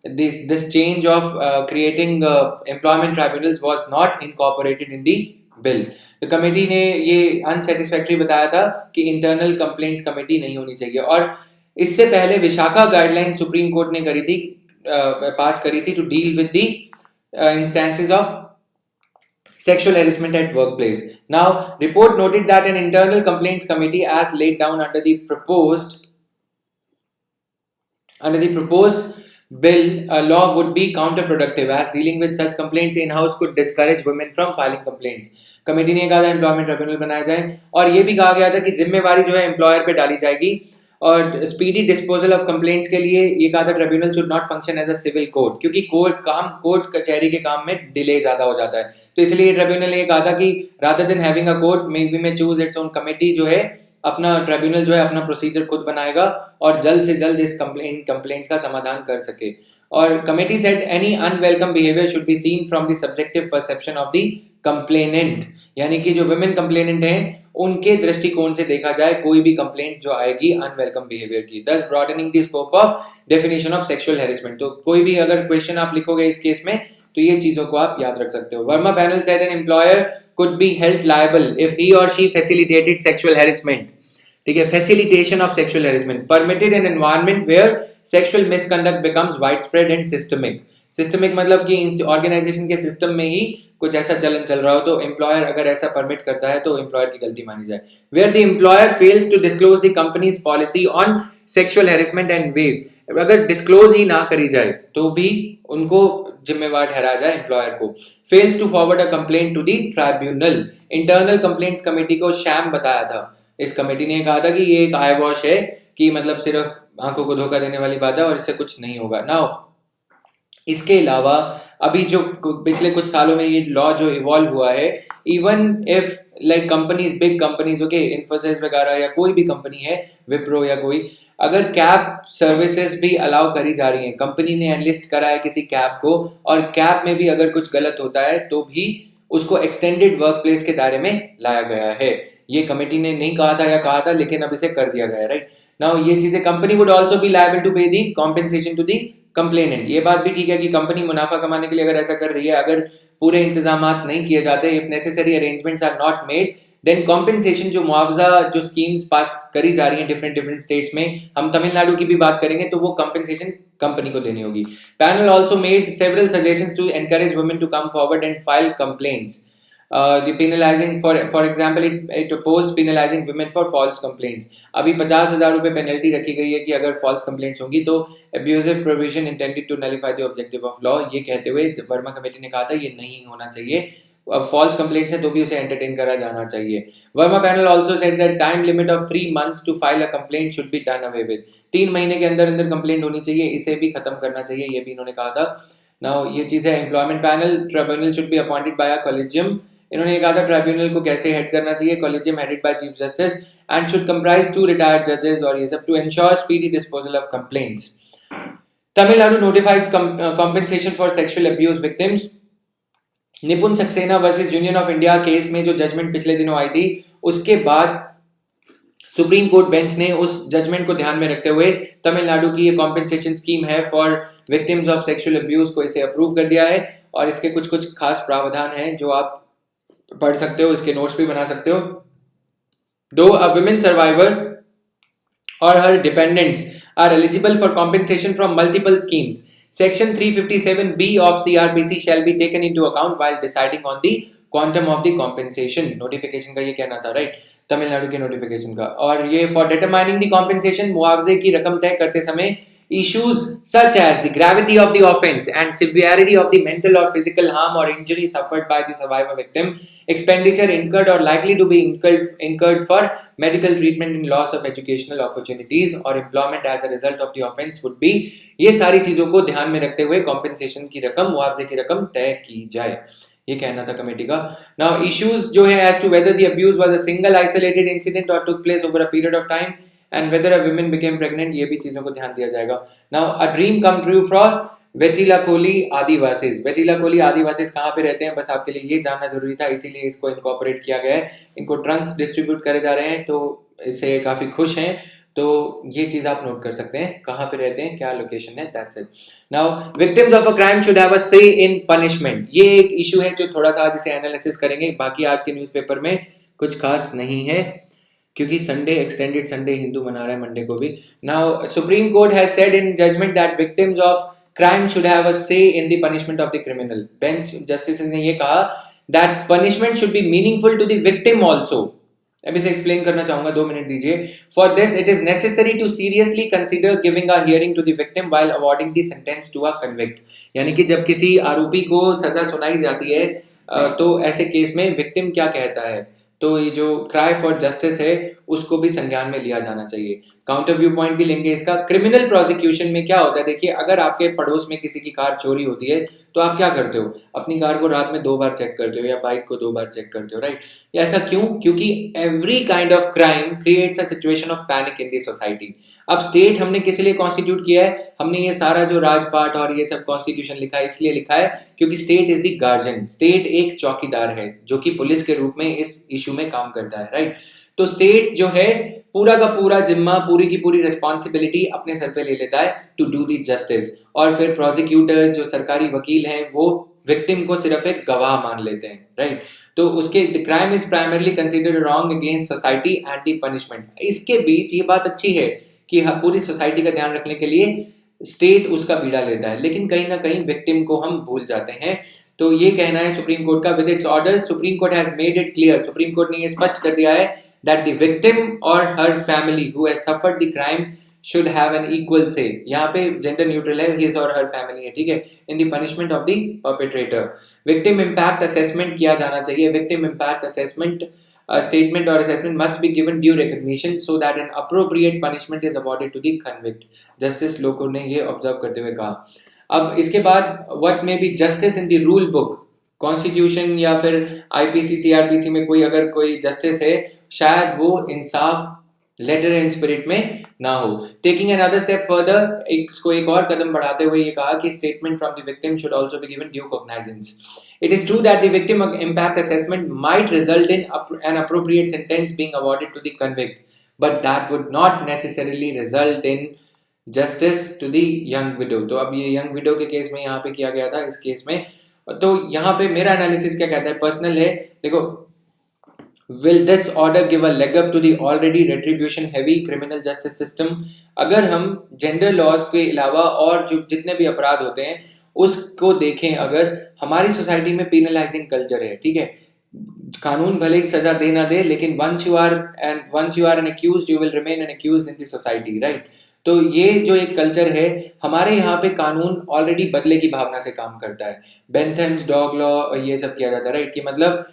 this change of creating employment tribunals was not incorporated in the bill। तो कमेटी ने ये अनसेटिस्फैक्टरी बताया था कि इंटरनल कंप्लेंट्स कमेटी नहीं होनी चाहिए। और इससे पहले विशाखा गाइडलाइन सुप्रीम कोर्ट ने पास करी थी to deal with the instances of sexual harassment at workplace। Now report noted that an internal complaints committee as laid down under the proposed bill law would be counterproductive as dealing with such complaints in house could discourage women from filing complaints। Committee ने कहा था एम्प्लॉयमेंट ट्रिब्यूनल बनाया जाए, और ये भी कहा गया था कि जिम्मेवारी जो है एम्प्लॉयर पे डाली जाएगी। और स्पीडी डिस्पोजल ऑफ कंप्लेंट्स के लिए ये कहा था tribunal should not function as a civil court, क्योंकि कोर्ट कचहरी के काम में डिले ज्यादा हो जाता है। तो इसलिए ट्रिब्यूनल ने कहा था कि rather than having a court may choose its own committee, जो है अपना ट्रिब्यूनल जो है अपना प्रोसीजर खुद बनाएगा और जल्द से जल्द इस कंप्लेंट का समाधान कर सके। और committee said any unwelcome behaviour should be seen from the subjective perception of the complainant, यानी कि जो वुमेन कंप्लेनेंट हैं उनके दृष्टिकोण से देखा जाए कोई भी कंप्लेंट जो आएगी अनवेलकम बिहेवियर की, thus broadening the scope of definition of sexual harassment। तो कोई भी अगर क्वेश्चन आप लिखोगे इस केस में तो ये चीजों को आप याद रख सकते हो। Verma panel said an employer could be held liable if he or she facilitated sexual harassment, ठीक है, facilitation of sexual harassment, permitted an environment where sexual misconduct becomes widespread and systemic मतलब कि ऑर्गेनाइजेशन के सिस्टम में ही कुछ ऐसा चलन चल रहा हो तो एम्प्लॉयर अगर ऐसा परमिट करता है तो एम्प्लॉयर की गलती मानी जाए। Where the employer fails to disclose the company's policy on sexual harassment and wage, अगर डिस्क्लोज ही ना करी जाए तो भी उनको जिम्मेवार ठहराया जाए एम्प्लॉयर को। Fails to forward a complaint to the tribunal, internal complaints committee को शैम बताया था। इस कमेटी ने कहा था कि ये एक आई वॉश है कि मतलब सिर्फ आंखों को धोखा देने वाली बात है और इससे कुछ नहीं होगा। नाउ इसके अलावा अभी जो पिछले कुछ सालों में ये लॉ जो इवॉल्व हुआ है, even if like companies, big companies, okay, Infosys वगैरह या कोई भी कंपनी है, विप्रो या कोई, अगर कैब सर्विसेज भी अलाउ करी जा रही हैं, कंपनी ने एनलिस्ट करा है किसी कैब को और कैब में भी अगर कुछ गलत होता है तो भी उसको एक्सटेंडेड वर्क प्लेस के दायरे में लाया गया है। ये कमेटी ने नहीं कहा था या कहा था, लेकिन अब इसे कर दिया गया है, राइट। नाउ ये चीजें, company would also be liable to pay the compensation to the complainant. ये बात भी ठीक है कि कंपनी मुनाफा कमाने के लिए अगर ऐसा कर रही है, अगर पूरे इंतजामात नहीं किए जाते, if necessary arrangements are not made, then compensation जो मुआवजा जो स्कीम्स पास करी जा रही हैं डिफरेंट स्टेट्स में, हम तमिलनाडु की भी बात करेंगे तो वो कॉम्पेंसेशन कंपनी को देनी होगी। Panel also made several suggestions to encourage women to come forward and file complaints. The penalizing for example it opposed penalizing women for false complaints। अभी 50,000 रुपए पेनल्टी रखी गई है कि अगर false complaints होंगी तो abusive provision intended to nullify the objective of law। ये कहते हुए वर्मा कमेटी ने कहा था ये नहीं होना चाहिए, अब false complaints है तो भी उसे entertain करा जाना चाहिए। Verma panel also said that time limit of 3 months to file a complaint should be done away with। 3 महीने के अंदर अंदर कंप्लेंट होनी चाहिए, इसे भी खत्म करना चाहिए, ये भी इन्होंने कहा था। Now ये चीज है employment panel, tribunal should be appointed by a collegium। इन्होंने कहा था ट्राइब्यूनल को कैसे हेड करना चाहिए, collegium headed by chief justice and should comprise 2 retired जजेस और ये सब to ensure speedy disposal of complaints. Tamil Nadu notifies compensation for sexual abuse victims. Nipun Saxena versus union of India case में जो जजमेंट पिछले दिनों आई थी, उसके बाद सुप्रीम कोर्ट बेंच ने उस जजमेंट को ध्यान में रखते हुए तमिलनाडु की ये कॉम्पेंसेशन स्कीम है for victims of sexual abuse को इसे अप्रूव कर दिया है और इसके कुछ खास प्रावधान हैं जो आप पढ़ सकते हो, इसके नोट्स भी बना सकते हो। दो अ वुमेन सर्वाइवर और her dependents are eligible for compensation from multiple schemes, section 357B of CRPC shall be taken into account while deciding on the quantum of the compensation. Notification का ये कहना था, राइट, तमिलनाडु के नोटिफिकेशन का। और ये फॉर डिटरमाइनिंग द कॉम्पेंसेशन, मुआवजे की रकम तय करते समय issues such as the gravity of the offense and severity of the mental or physical harm or injury suffered by the survivor victim, expenditure incurred or likely to be incurred for medical treatment and loss of educational opportunities or employment as a result of the offense would be, ये सारी चीजों को ध्यान में रखते हुए कॉम्पेंसेशन की रकम, मुआवजे की रकम तय की जाए, ये कहना था कमेटी का। Now issues जो है as to whether the abuse was a single isolated incident or took place over a period of time and whether a woman became pregnant, ये भी चीजों को ध्यान दिया जाएगा। Now a dream come true for वेटिलाकोली Adivasis. वेटिलाकोली Adivasis कहाँ पे रहते हैं, बस आपके लिए ये जानना जरूरी था, इसीलिए इसको इनकॉर्पोरेट किया गया है। इनको ट्रंक्स डिस्ट्रीब्यूट करे जा रहे हैं तो इससे काफी खुश हैं, तो ये चीज आप नोट कर सकते हैं, कहाँ पे रहते हैं, क्या लोकेशन है, that's it. Now victims of a crime should have a say in punishment. ये एक इशू है जो थोड़ा सा आज इसे एनालिसिस करेंगे, बाकी आज के न्यूज़पेपर में कुछ खास नहीं है क्योंकि संडे, एक्सटेंडेड संडे हिंदू मना रहा है मंडे को भी। Now supreme court has said in judgment that victims of crime should have a say in the punishment of the criminal. Bench justice ने ये कहा that punishment should be meaningful to the victim also. अब इसे एक्सप्लेन करना चाहूंगा, 2 मिनट दीजिए। For this it is necessary to seriously consider giving a hearing to the victim while awarding the sentence to a convict. यानी कि जब किसी आरोपी को सजा सुनाई जाती है तो ऐसे केस में विक्टिम क्या कहता है, तो ये जो क्राई फॉर जस्टिस है उसको भी संज्ञान में लिया जाना चाहिए। काउंटर व्यू पॉइंट भी लेंगे इसका। क्रिमिनल प्रोसिक्यूशन में क्या होता है, देखिए अगर आपके पड़ोस में किसी की कार चोरी होती है तो आप क्या करते हो, अपनी कार को रात में 2 बार चेक करते हो या बाइक को 2 बार चेक करते हो, राइट? ऐसा क्यों? क्योंकि every kind of crime creates a situation of panic in the society. अब स्टेट हमने किस लिए कॉन्स्टिट्यूट किया है, हमने ये सारा जो राजपाट और ये सब कॉन्स्टिट्यूशन लिखा है इसलिए लिखा है क्योंकि state is the guardian, state एक चौकीदार है जो कि पुलिस के रूप में इस इशू में काम करता है, राइट? तो स्टेट जो है पूरा का पूरा जिम्मा, पूरी की पूरी रिस्पॉन्सिबिलिटी अपने सर पे ले लेता है टू डू दी जस्टिस, और फिर प्रोसिक्यूटर जो सरकारी वकील हैं वो विक्टिम को सिर्फ एक गवाह मान लेते हैं, राइट? तो उसके the crime is primarily considered wrong against society and the punishment. इसके बीच ये बात अच्छी है कि पूरी सोसाइटी का ध्यान रखने के लिए स्टेट उसका बीड़ा लेता है, लेकिन कहीं ना कहीं विक्टिम को हम भूल जाते हैं। तो ये कहना है सुप्रीम कोर्ट का, with its orders supreme court has made it clear, supreme court ने ये स्पष्ट कर दिया है that the victim or her family who has suffered the crime should have an equal say। यहाँ पे जेंडर न्यूट्रल है, his or her family है, ठीक है, in the punishment of the perpetrator। victim impact assessment किया जाना चाहिए। victim impact assessment statement or assessment must be given due recognition so that an appropriate punishment is awarded to the convict। Justice लोगों ने ये ऑब्जर्व करते हुए कहा। अब इसके बाद what may be justice in the rule book, constitution या फिर आईपीसी सीआरपीसी में कोई अगर कोई जस्टिस है शायद वो इंसाफ लेटर एंड स्पिरिट में ना हो। टेकिंग अनदर स्टेप फर्दर, इसको एक और कदम बढ़ाते हुए ये कहा कि statement from the victim should also be given due cognizance. It is true that the victim impact assessment might result in an appropriate sentence being awarded to the convict, but that would not necessarily result in justice to the young widow। तो अब ये young widow के केस में यहाँ पे किया गया था, इस केस में तो यहाँ पे मेरा एनालिसिस क्या कहता है, पर्सनल है। देखो, will this order give a leg up to the already retribution heavy criminal justice system? अगर हम जेंडर लॉज के अलावा और जो जितने भी अपराध होते हैं उसको देखें, अगर हमारी सोसाइटी में पेनलाइजिंग कल्चर है, ठीक है, कानून भले ही सजा दे ना दे, लेकिन once you are an accused you will remain an accused in the society, right? तो ये जो एक कल्चर है हमारे यहाँ पे, कानून ऑलरेडी बदले की भावना से काम करता है। बेंथम्स डॉग लॉ ये सब किया जाता है, राइट? कि मतलब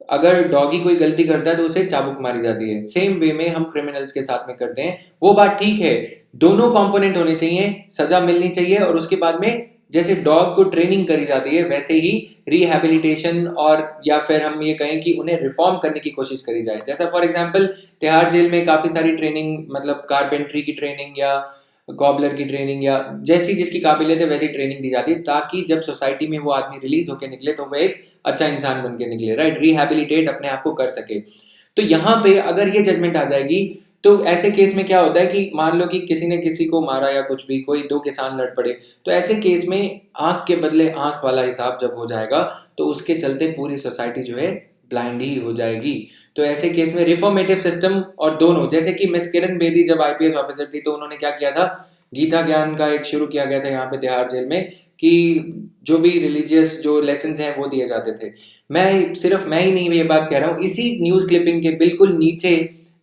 अगर डॉगी कोई गलती करता है तो उसे चाबुक मारी जाती है। सेम वे में हम क्रिमिनल्स के साथ में करते हैं। वो बात ठीक है, दोनों कंपोनेंट होने चाहिए, सजा मिलनी चाहिए और उसके बाद में जैसे डॉग को ट्रेनिंग करी जाती है वैसे ही रिहैबिलिटेशन और या फिर हम ये कहें कि उन्हें रिफॉर्म करने की कोशिश करी जाए। जैसा फॉर एग्जांपल तिहाड़ जेल में काफी सारी ट्रेनिंग, मतलब कारपेंट्री की ट्रेनिंग या कॉबलर की ट्रेनिंग या जैसी जिसकी काबिलियत है वैसी ट्रेनिंग दी जाती है, ताकि जब सोसाइटी में वो आदमी रिलीज होकर निकले तो वो एक अच्छा इंसान बन के निकले, राइट? रिहैबिलिटेट अपने आप को कर सके। तो यहाँ पे अगर ये जजमेंट आ जाएगी तो ऐसे केस में क्या होता है कि मान लो कि किसी ने किसी को मारा या कुछ भी, कोई 2 किसान लड़ पड़े, तो ऐसे केस में आंख के बदले आंख वाला हिसाब जब हो जाएगा तो उसके चलते पूरी सोसाइटी जो है ब्लाइंड ही हो जाएगी। तो ऐसे केस में रिफॉर्मेटिव सिस्टम और दोनों, जैसे कि मिस किरण बेदी जब आईपीएस ऑफिसर थी तो उन्होंने क्या किया था, गीता ज्ञान का एक शुरू किया गया था यहाँ पे तिहाड़ जेल में कि जो भी रिलीजियस जो लेसन हैं वो दिए जाते थे। मैं ही नहीं ये बात कह रहा हूँ, इसी न्यूज क्लिपिंग के बिल्कुल नीचे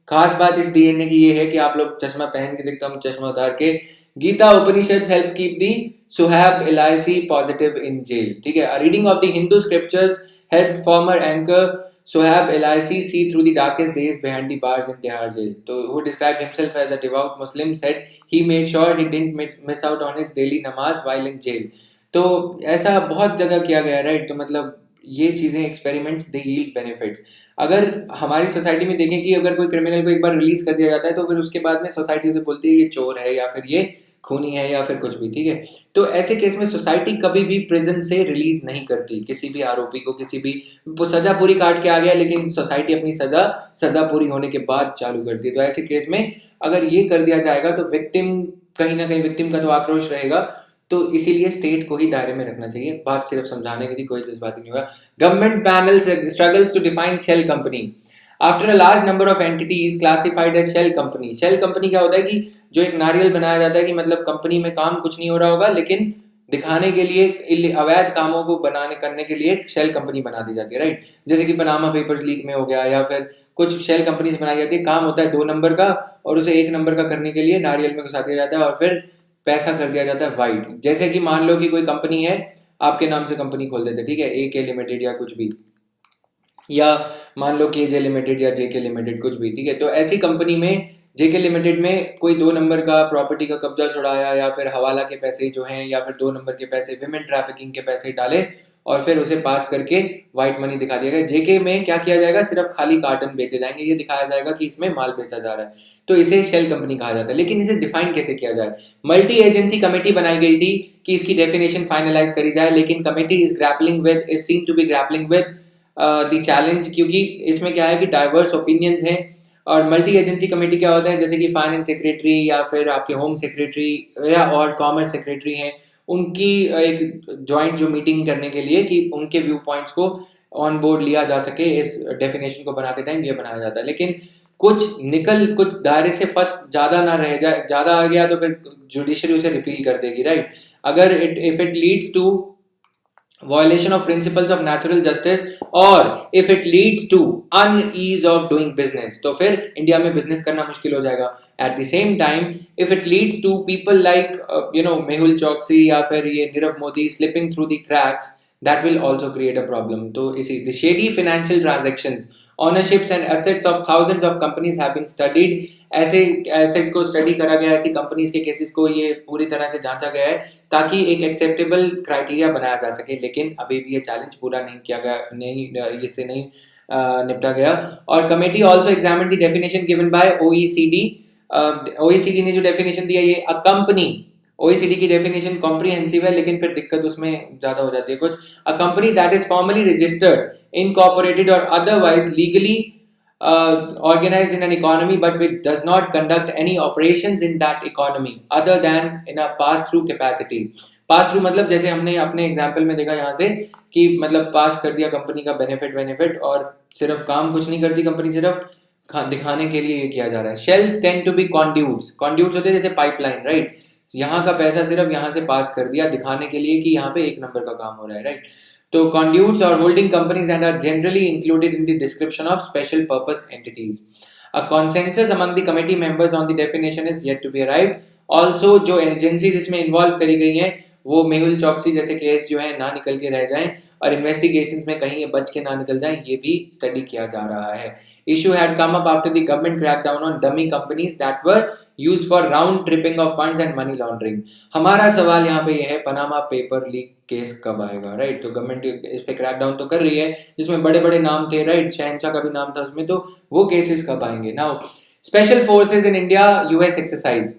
खास बात इस डीएनए की ये है कि आप लोग चश्मा पहन के दिखता हूँ, चश्मा उतार के, Gita Upanishad help keep the Sohaib LIC positive in jail, ठीक है। Reading of the Hindu scriptures help former anchor Sohaib LIC see through the darkest days behind the bars in Tihar jail. So, who described himself as a devout Muslim, said he made sure he didn't miss out on his daily namaz while in jail. तो ऐसा बहुत जगह किया गया, राइट? तो मतलब ये चीजें एक्सपेरिमेंट्स दे यील्ड बेनिफिट्स। अगर हमारी सोसाइटी में देखें कि अगर कोई क्रिमिनल को एक बार रिलीज कर दिया जाता है तो फिर उसके बाद में सोसाइटी उसे बोलती है ये चोर है या फिर ये खूनी है या फिर कुछ भी, ठीक है। तो ऐसे केस में सोसाइटी कभी भी प्रिजन से रिलीज नहीं करती किसी भी आरोपी को, किसी भी वो सजा पूरी काट के आ गया लेकिन सोसाइटी अपनी सजा पूरी होने के बाद चालू करती है। तो ऐसे केस में अगर ये कर दिया जाएगा तो विक्टिम, कहीं ना कहीं विक्टिम का तो आक्रोश रहेगा, तो इसीलिए स्टेट को ही दायरे में रखना चाहिए। बात सिर्फ समझाने की थी, कोई जज्बाती नहीं होगा। Government panel struggles to define shell company after a large number of entities classified as shell company. Shell company क्या होता है कि जो एक नारियल बनाया जाता है कि मतलब कंपनी में काम कुछ नहीं हो रहा होगा लेकिन दिखाने के लिए अवैध कामों को करने के लिए एक शेल कंपनी बना दी जाती है, राइट? जैसे कि पनामा पेपर्स लीक में हो गया, या फिर कुछ शेल कंपनीज बनाई जाती है, काम होता है 2 नंबर का और उसे 1 नंबर का करने के लिए नारियल में घुसा दिया जाता है और फिर पैसा कर दिया जाता है वाइट। जैसे कि मान लो कि कोई कंपनी है, आपके नाम से कंपनी खोल देते, ठीक है, AK लिमिटेड या कुछ भी, या मान लो केजे लिमिटेड या जेके लिमिटेड कुछ भी, ठीक है। तो ऐसी कंपनी में जेके लिमिटेड में कोई 2 नंबर का प्रॉपर्टी का कब्जा छुड़ाया या फिर हवाला के पैसे जो हैं या फिर 2 नंबर के पैसे विमेन ट्रैफिकिंग के पैसे डाले और फिर उसे पास करके व्हाइट मनी दिखा दिया गया। जेके में क्या किया जाएगा, सिर्फ खाली कार्टन बेचे जाएंगे, ये दिखाया जाएगा कि इसमें माल बेचा जा रहा है, तो इसे शेल कंपनी कहा जाता है। लेकिन इसे डिफाइन कैसे किया जाए? मल्टी एजेंसी कमेटी बनाई गई थी कि इसकी डेफिनेशन फाइनलाइज करी जाए, लेकिन committee is seen to be grappling with the challenge, क्योंकि इसमें क्या है कि डाइवर्स ओपिनियंस हैं। और मल्टी एजेंसी कमेटी क्या होता है, जैसे कि फाइनेंस सेक्रेटरी या फिर आपके होम सेक्रेटरी या और कॉमर्स सेक्रेटरी हैं, उनकी एक जॉइंट जो मीटिंग करने के लिए कि उनके व्यू पॉइंट्स को ऑन बोर्ड लिया जा सके, इस डेफिनेशन को बनाते टाइम ये बनाया जाता है। लेकिन कुछ दायरे से फंस ज्यादा ना रह जाए, ज्यादा आ गया तो फिर जुडिशरी उसे रिपील कर देगी, राइट। अगर if it leads to violation of principles of natural justice or if it leads to unease of doing business, तो फिर इंडिया में बिजनेस करना मुश्किल हो जाएगा। At the same time if it leads to people like Mehul चौकसी या फिर ये Nirav Modi slipping through the cracks, that will also create a problem। तो इसी the shady financial transactions, ownerships and assets of thousands of companies have been studied। ऐसे एसेट को स्टडी करा गया, ऐसी कंपनीज के केसेस को ये पूरी तरह से जांचा गया है ताकि एक एक्सेप्टेबल क्राइटेरिया बनाया जा सके। लेकिन अभी भी ये चैलेंज पूरा नहीं किया गया, इससे नहीं निपटा गया। और committee also examine the definition given by OECD. OECD ने जो डेफिनेशन दिया, ये अ कंपनी, ओईसीडी की डेफिनेशन कॉम्प्रिहेंसिव है लेकिन फिर दिक्कत उसमें ज्यादा हो जाती है कुछ। A company that is formally registered, incorporated और otherwise legally organized in an economy but which does not conduct any operations in that economy other than in a pass through capacity। Pass through मतलब जैसे हमने अपने एग्जाम्पल में देखा यहाँ से कि मतलब पास कर दिया कंपनी का बेनिफिट और सिर्फ काम कुछ नहीं करती कंपनी, सिर्फ दिखाने के लिए ये किया जा रहा है। शेल्स टेंड टू बी कॉन्ड्यूट्स होते हैं जैसे पाइपलाइन, राइट। यहाँ का पैसा सिर्फ यहाँ से पास कर दिया दिखाने के लिए कि यहाँ पे 1 नंबर का काम हो रहा है, राइट। तो conduits or holding companies and are generally included in the description of special purpose entities। A consensus among the committee members on the definition is yet to be arrived। Also जो एजेंसीज इसमें इन्वॉल्व करी गई हैं वो मेहुल चौकसी जैसे केस जो है ना निकल के रह जाएं और इन्वेस्टिगेशंस में कहीं ये बच के ना निकल जाएं, ये भी स्टडी किया जा रहा है। Issue had come up after the government crackdown on dummy companies that were used for round tripping of funds and money laundering. हमारा सवाल यहाँ पे ये है, पनामा पेपर लीक केस कब आएगा, राइट। तो गवर्नमेंट इस पे क्रैकडाउन तो कर रही है, जिसमें बड़े बड़े नाम थे, राइट, शहनशाह का भी नाम था उसमें, तो वो केसेस कब आएंगे। Now special forces in India US exercise.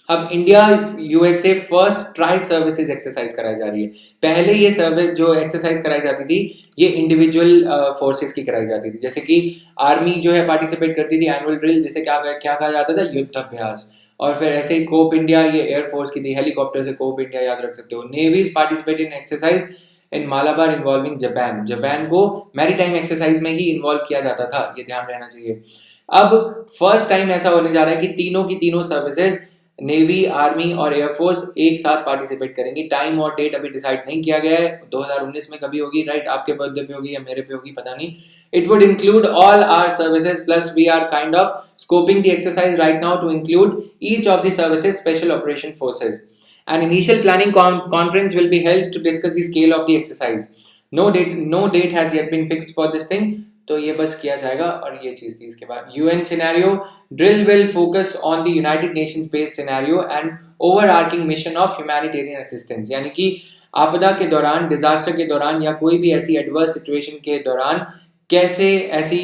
अब India USA first tri services exercise कराई जा रही है। पहले ये सर्विस जो एक्सरसाइज कराई जाती थी ये इंडिविजुअल फोर्सेस की कराई जाती थी, जैसे कि आर्मी जो है पार्टिसिपेट करती थी एनुअल ड्रिल, जिसे क्या कहा जाता था, युद्ध अभ्यास। और फिर ऐसे ही कोप इंडिया ये एयरफोर्स की थी, हेलीकॉप्टर से कोप इंडिया याद रख सकते हो। Navies participate in exercise in Malabar involving Japan. Japan को मैरीटाइम एक्सरसाइज में ही इन्वॉल्व किया जाता था, ये ध्यान रहना चाहिए। अब फर्स्ट टाइम ऐसा होने जा रहा है कि तीनों की तीनों सर्विसेज, नेवी, आर्मी और एयरफोर्स एक साथ पार्टिसिपेट करेंगी। टाइम और डेट अभी डिसाइड नहीं किया गया है, 2019 में कभी होगी, राइट। आपके बर्थडे पे होगी या मेरे पे होगी, पता नहीं। It would include all our services plus we are kind of scoping the exercise right now to include each of the services special operation forces। An initial planning conference will be held to discuss the scale of the exercise। No date has yet been fixed for this thing। तो ये बस किया जाएगा। और ये चीज थी। इसके बाद UN scenario, drill will focus on the United Nations based scenario and overarching mission of humanitarian assistance. यानी कि आपदा के दौरान, डिजास्टर के दौरान या कोई भी ऐसी एडवर्स सिचुएशन के दौरान कैसे ऐसी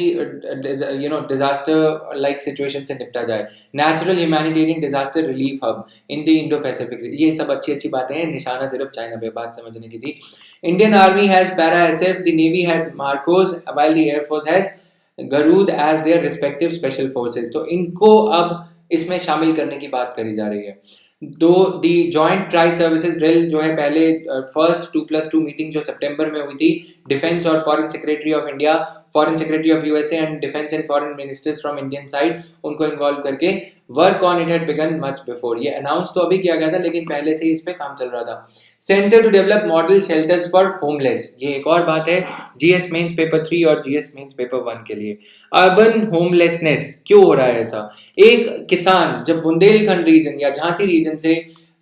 डिजास्टर लाइक सिचुएशन से निपटा जाए। Natural humanitarian disaster relief hub in the Indo Pacific. ये सब अच्छी बातें हैं, निशाना सिर्फ चाइना पे बात समझने की थी। Indian army has para SF, the navy has MARCOS while the air force has Garud as their respective special forces. तो इनको अब इसमें शामिल करने की बात करी जा रही है। दी जॉइंट ट्राई सर्विसेज ड्रिल जो है, पहले फर्स्ट 2+2 मीटिंग जो सितंबर में हुई थी, डिफेंस और foreign secretary of India, foreign secretary of USA and defence and foreign ministers from Indian side, उनको इन्वॉल्व करके work on it had begun much before. ये अनाउंस तो अभी किया गया था लेकिन पहले से ही इस पे काम चल रहा था। Centre to develop model shelters for homeless, ये एक और बात है जीएस मेंस पेपर 3 और जीएस मेंस पेपर 1 के लिए। अर्बन होमलेसनेस क्यों हो रहा है ऐसा? एक किसान जब बुंदेलखंड रीजन या झांसी रीजन से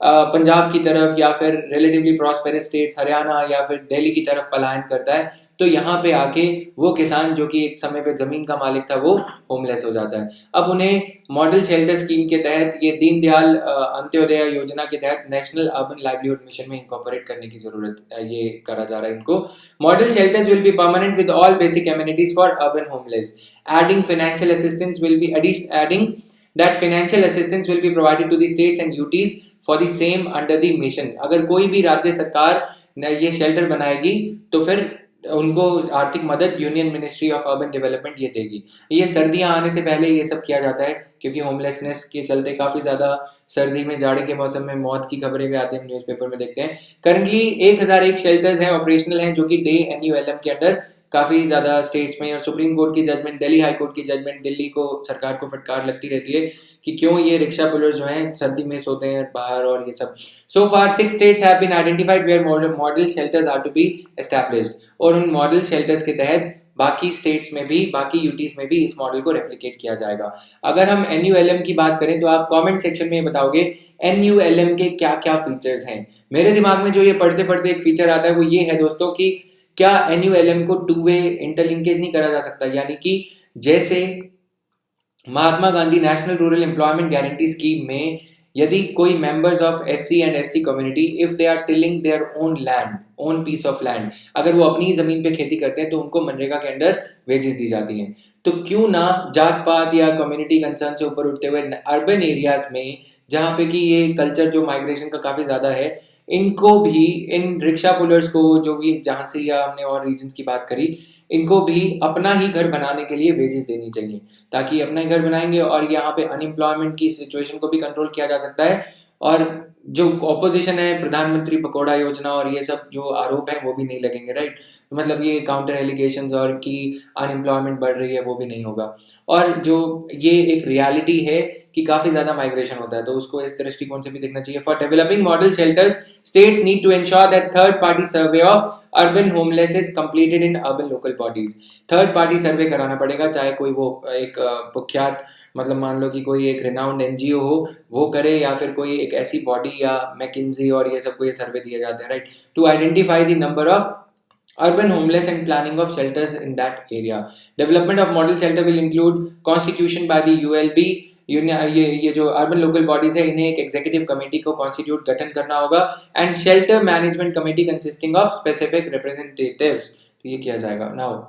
पंजाब की तरफ या फिर रिलेटिवली प्रॉस्पेरस स्टेट्स हरियाणा या फिर दिल्ली की तरफ पलायन करता है, तो यहाँ पे आके वो किसान जो कि एक समय पे जमीन का मालिक था वो होमलेस हो जाता है। अब उन्हें मॉडल शेल्टर स्कीम के तहत, ये दीनदयाल अंत्योदय योजना के तहत नेशनल अर्बन लाइवलीहुड मिशन में इंकॉर्पोरेट करने की जरूरत है, ये करा जा रहा है इनको। Model shelters will be permanent with all basic amenities for urban homeless. Adding financial assistance will be adding that financial assistance will be provided to the states and UTs for the same under the mission। अगर कोई भी राज्य सरकार ये शेल्टर बनाएगी तो फिर उनको आर्थिक मदद union ministry of urban development ये देगी। ये सर्दियां आने से पहले ये सब किया जाता है, क्योंकि होमलेसनेस के चलते काफी ज्यादा सर्दी में, जाड़े के मौसम में मौत की खबरें भी आती हैं, न्यूज़पेपर में देखते हैं। करंटली 1001 शेल्टर्स हैं, ऑपरेशनल हैं, जो कि डे NULM के अंडर काफी ज्यादा स्टेट्स में, और सुप्रीम कोर्ट की जजमेंट, दिल्ली हाई कोर्ट की जजमेंट, दिल्ली को सरकार को फटकार लगती रहती है कि क्यों ये रिक्शा पुलर्स जो हैं सर्दी में सोते हैं बाहर और ये सब। सो फार 6 states have been identified where model shelters are to be established, और उन मॉडल शेल्टर्स के तहत बाकी स्टेट्स में भी, बाकी यूटीज में भी इस मॉडल को रेप्लिकेट किया जाएगा। अगर हम NULM की बात करें तो आप कमेंट सेक्शन में बताओगे NULM के क्या क्या फीचर्स हैं। मेरे दिमाग में जो ये पढ़ते पढ़ते एक फीचर आता है वो ये है दोस्तों कि क्या NULM को 2-वे इंटरलिंकेज नहीं करा जा सकता, यानी कि जैसे Mahatma Gandhi national rural employment guarantee scheme में यदि कोई members of SC and ST community if they are tilling their own land, own piece of land, अगर वो अपनी जमीन पे खेती करते हैं तो उनको मनरेगा के अंडर वेजेस दी जाती हैं। तो क्यों ना जात पात या कम्युनिटी कंसर्न से ऊपर उठते हुए अर्बन एरियाज में, जहाँ पे कि ये कल्चर जो माइग्रेशन का काफी ज्यादा है, इनको भी, इन रिक्शा पुलर्स को जो भी जहाँ से, या हमने और रीजन्स की बात करी, इनको भी अपना ही घर बनाने के लिए वेजेस देनी चाहिए, ताकि अपना ही घर बनाएंगे और यहाँ पे अनएम्प्लॉयमेंट की सिचुएशन को भी कंट्रोल किया जा सकता है। और जो ऑपोजिशन है, प्रधानमंत्री पकौड़ा योजना और ये सब जो आरोप है वो भी नहीं लगेंगे, राइट। मतलब ये काउंटर एलिगेशंस और कि अनएम्प्लॉयमेंट बढ़ रही है वो भी नहीं होगा। और जो ये एक रियलिटी है कि काफी ज्यादा माइग्रेशन होता है, तो उसको इस दृष्टिकोण से भी देखना चाहिए। For developing model shelters, states need to ensure that third party survey of urban homeless is completed in urban local bodies. Third party survey कराना पड़ेगा, चाहे कोई वो एक कुख्यात, मतलब मान लो कि कोई एक रिनाउंड NGO हो वो करे, या फिर कोई एक ऐसी बॉडी या मैकिन्जी और ये सबको ये सर्वे दिए जाते हैं, right, to identify the number of urban homeless and planning of shelters in that area. Development of model shelter will include constitution by the ULB। ये जो अर्बन लोकल बॉडीज है इन्हें एक एग्जीक्यूटिव कमेटी को कॉन्स्टिट्यूट गठन करना होगा, and shelter management committee consisting of specific representatives, तो ये किया जाएगा। नाउ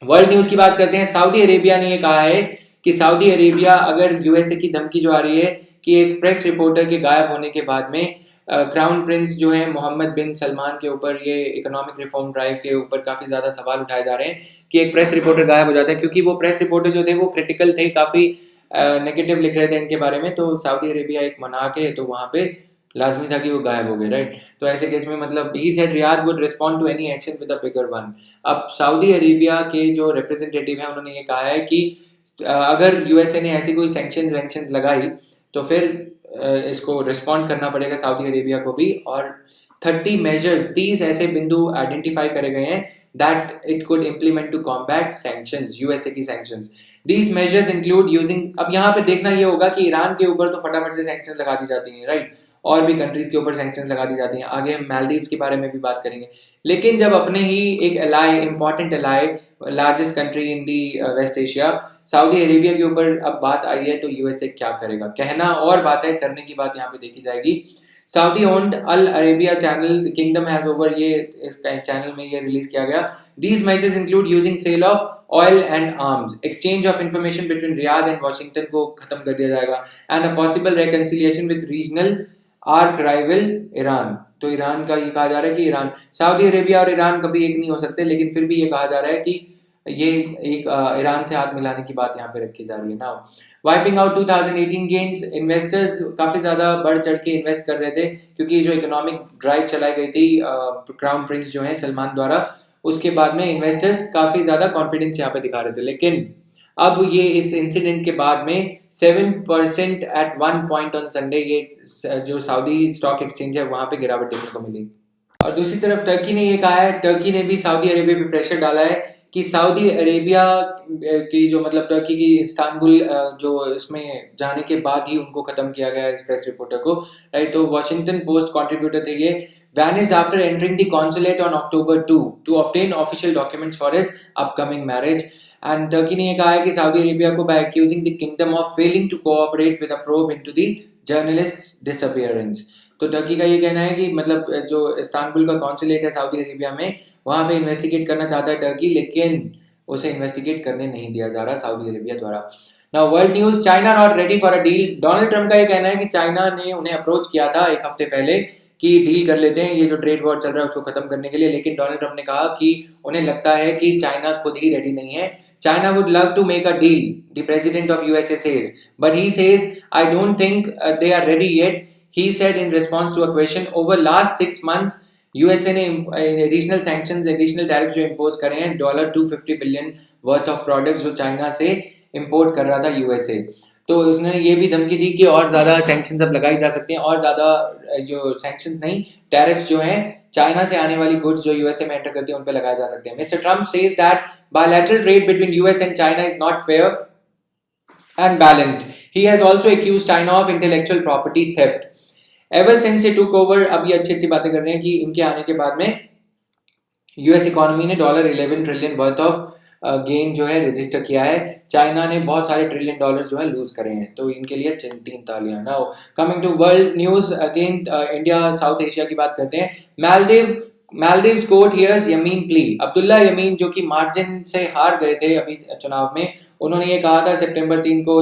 वर्ल्ड न्यूज की बात करते हैं। सऊदी अरेबिया ने ये कहा है कि सऊदी अरेबिया, अगर USA की धमकी जो आ रही है कि एक प्रेस रिपोर्टर के गायब होने के बाद में क्राउन प्रिंस जो है मोहम्मद बिन सलमान के ऊपर ये इकोनॉमिक रिफॉर्म ड्राइव के ऊपर काफी ज्यादा सवाल उठाए जा रहे हैं कि एक प्रेस रिपोर्टर गायब हो जाता है, क्योंकि वो प्रेस रिपोर्टर जो थे वो क्रिटिकल थे, काफी नेगेटिव लिख रहे थे इनके बारे में, तो सऊदी अरेबिया एक मना के तो वहां पे लाजमी था कि वो गायब हो गए, राइट। तो ऐसे केस में मतलब ही said Riyadh would respond to any action with a bigger one. अब सऊदी अरेबिया के जो रिप्रेजेंटेटिव है उन्होंने ये कहा है कि अगर USA ने ऐसी कोई सैंक्शंस लगाई तो फिर इसको रिस्पॉन्ड करना पड़ेगा सऊदी अरेबिया को भी। और 30 मेजर्स, 30 ऐसे बिंदु आइडेंटिफाई करे गए हैं that it could implement to combat sanctions, USA की sanctions. These measures include using, अब यहाँ पे देखना ये होगा कि ईरान के ऊपर तो फटाफट से सैंक्शंस लगा दी जाती हैं, राइट, और भी कंट्रीज के ऊपर सैंक्शंस लगा दी जाती हैं। आगे हम मालदीव्स के बारे में भी बात करेंगे। लेकिन जब अपने ही एक ally, important ally, largest country in the West Asia, Saudi Arabia के ऊपर अब बात आई है, तो USA क्या करेगा? कहना और बात है, करने की बात यहाँ पे देखी जाएगी। Saudi owned Al Arabiya channel kingdom has over, ये इस चैनल में ये रिलीज किया गया। These measures include using sale of oil and arms, exchange of information between Riyadh and Washington को खत्म कर दिया जाएगा, and a possible reconciliation with regional arch rival Iran. तो ईरान का ये कहा जा रहा है कि ईरान, सऊदी अरेबिया और ईरान कभी एक नहीं हो सकते, लेकिन फिर भी ये कहा जा रहा है कि ये एक ईरान से हाथ मिलाने की बात यहाँ पे रखी जा रही है। Now wiping out 2018 gains, investors काफी ज्यादा बढ़ चढ़ के इन्वेस्ट कर रहे थे, क्योंकि जो इकोनॉमिक ड्राइव चलाई गई थी क्राउन प्रिंस जो है सलमान द्वारा, उसके बाद में इन्वेस्टर्स काफी ज्यादा कॉन्फिडेंस यहाँ पे दिखा रहे थे। लेकिन अब ये इस इंसिडेंट के बाद में 7% at one point on Sunday, ये जो सऊदी स्टॉक एक्सचेंज है वहां पे गिरावट देखने को मिली। और दूसरी तरफ टर्की ने ये कहा है, टर्की ने भी सऊदी अरेबिया पे प्रेशर डाला है कि सऊदी अरेबिया की जो मतलब टर्की की इस्तांबुल जो इसमें जाने के बाद ही उनको खत्म किया गया इस प्रेस रिपोर्टर को, राइट। तो वॉशिंगटन पोस्ट कंट्रीब्यूटर थे ये। vanished after entering the consulate on October 2 to obtain official documents for his upcoming marriage. And Turkey ने ये कहा है कि सऊदी अरेबिया को by accusing the kingdom of failing to cooperate with a probe into the journalist's disappearance. तो टर्की का ये कहना है कि मतलब जो इस्तांबुल का कॉन्सुलेट है सऊदी अरेबिया में, वहां पे इन्वेस्टिगेट करना चाहता है टर्की, लेकिन उसे इन्वेस्टिगेट करने नहीं दिया जा रहा सऊदी अरेबिया द्वारा। Now world news, China not ready for a deal. Donald Trump का ये कहना है कि चाइना ने उन्हें अप्रोच किया था एक हफ्ते पहले कि डील कर लेते हैं, ये जो ट्रेड वॉर चल रहा है उसको खत्म करने के लिए, लेकिन डोनाल्ड ट्रंप ने कहा कि उन्हें लगता है कि चाइना खुद ही रेडी नहीं है। China would love to make a deal, the president of USA says, but he says, I don't think they are ready yet. He said in response to a question, over last 6 months, USA ने additional sanctions, additional tariffs जो impose करे हैं, $250 billion worth of products जो चाइना से import कर रहा था USA। तो उसने ये भी धमकी दी कि और ज़्यादा सैंक्शंस अब लगाई जा सकती हैं, और ज़्यादा जो सैंक्शंस नहीं, टैरिफ्स जो हैं चाइना से आने वाली गुड्स जो यूएसए में एंटर करती है उन पे लगाए जा सकते हैं। Mister Trump says that bilateral trade between US and China is not fair and balanced. He has also accused China of intellectual property theft ever since it took over. अब ये अच्छी बातें कर रहे हैं कि इनके आने के बाद में यूएस इकोनॉमी ने $11 ट्रिलियन वर्थ ऑफ गेन जो है रजिस्टर किया है। चाइना ने बहुत सारे ट्रिलियन डॉलर जो है लूज करे हैं, तो इनके लिए 3 तालियां। Now coming to world news, again India South Asia की बात करते हैं। Maldives court hears Yameen plea. Abdulla Yameen जो कि मार्जिन से हार गए थे अभी चुनाव में, उन्होंने ये कहा था सितंबर 3 को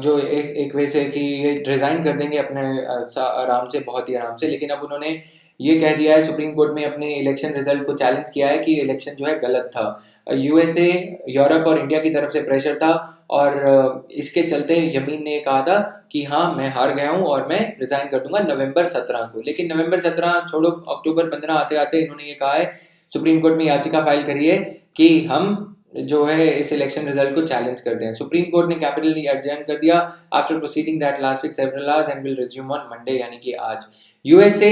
जो एक वे से कि ये रिजाइन कर देंगे अपने आराम से, बहुत ही आराम से, लेकिन अब उन्होंने ये कह दिया है सुप्रीम कोर्ट में अपने इलेक्शन रिजल्ट को चैलेंज किया है कि इलेक्शन जो है गलत था। यूएसए, यूरोप और इंडिया की तरफ से प्रेशर था, और इसके चलते यमीन ने कहा था कि हाँ मैं हार गया हूँ और मैं रिजाइन कर दूंगा नवंबर 17 को। लेकिन नवंबर 17 छोड़ो, अक्टूबर 15 आते आते इन्होंने ये कहा है, सुप्रीम कोर्ट में याचिका फाइल करी है कि हम जो है इस इलेक्शन रिजल्ट को चैलेंज करते हैं। सुप्रीम कोर्ट ने कैपिटल एडजर्न कर दिया after proceeding that lasted several hours and will resume on Monday, यानी कि आज। यूएसए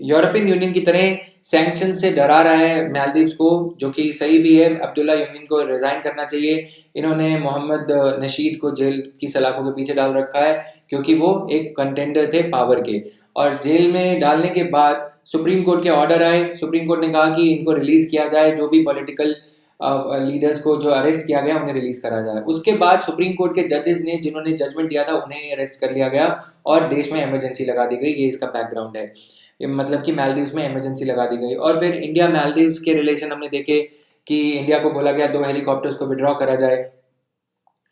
यूरोपियन यूनियन की तरह सैंक्शन से डरा रहा है मालदीव्स को, जो कि सही भी है। अब्दुल्ला यमीन को रिजाइन करना चाहिए। इन्होंने मोहम्मद नशीद को जेल की सलाखों के पीछे डाल रखा है क्योंकि वो एक कंटेंडर थे पावर के, और जेल में डालने के बाद सुप्रीम कोर्ट के ऑर्डर आए। सुप्रीम कोर्ट ने कहा कि इनको रिलीज किया जाए, जो भी पॉलिटिकल लीडर्स को जो अरेस्ट किया गया उन्हें रिलीज करा जाए। उसके बाद सुप्रीम कोर्ट के जजेस ने जिन्होंने जजमेंट दिया था उन्हें अरेस्ट कर लिया गया और देश में इमरजेंसी लगा दी गई। ये इसका बैकग्राउंड है, मतलब कि मालदीव्स में इमरजेंसी लगा दी गई। और फिर इंडिया मालदीव्स के रिलेशन हमने देखे कि इंडिया को बोला गया 2 हेलीकॉप्टर्स को विड्रॉ करा जाए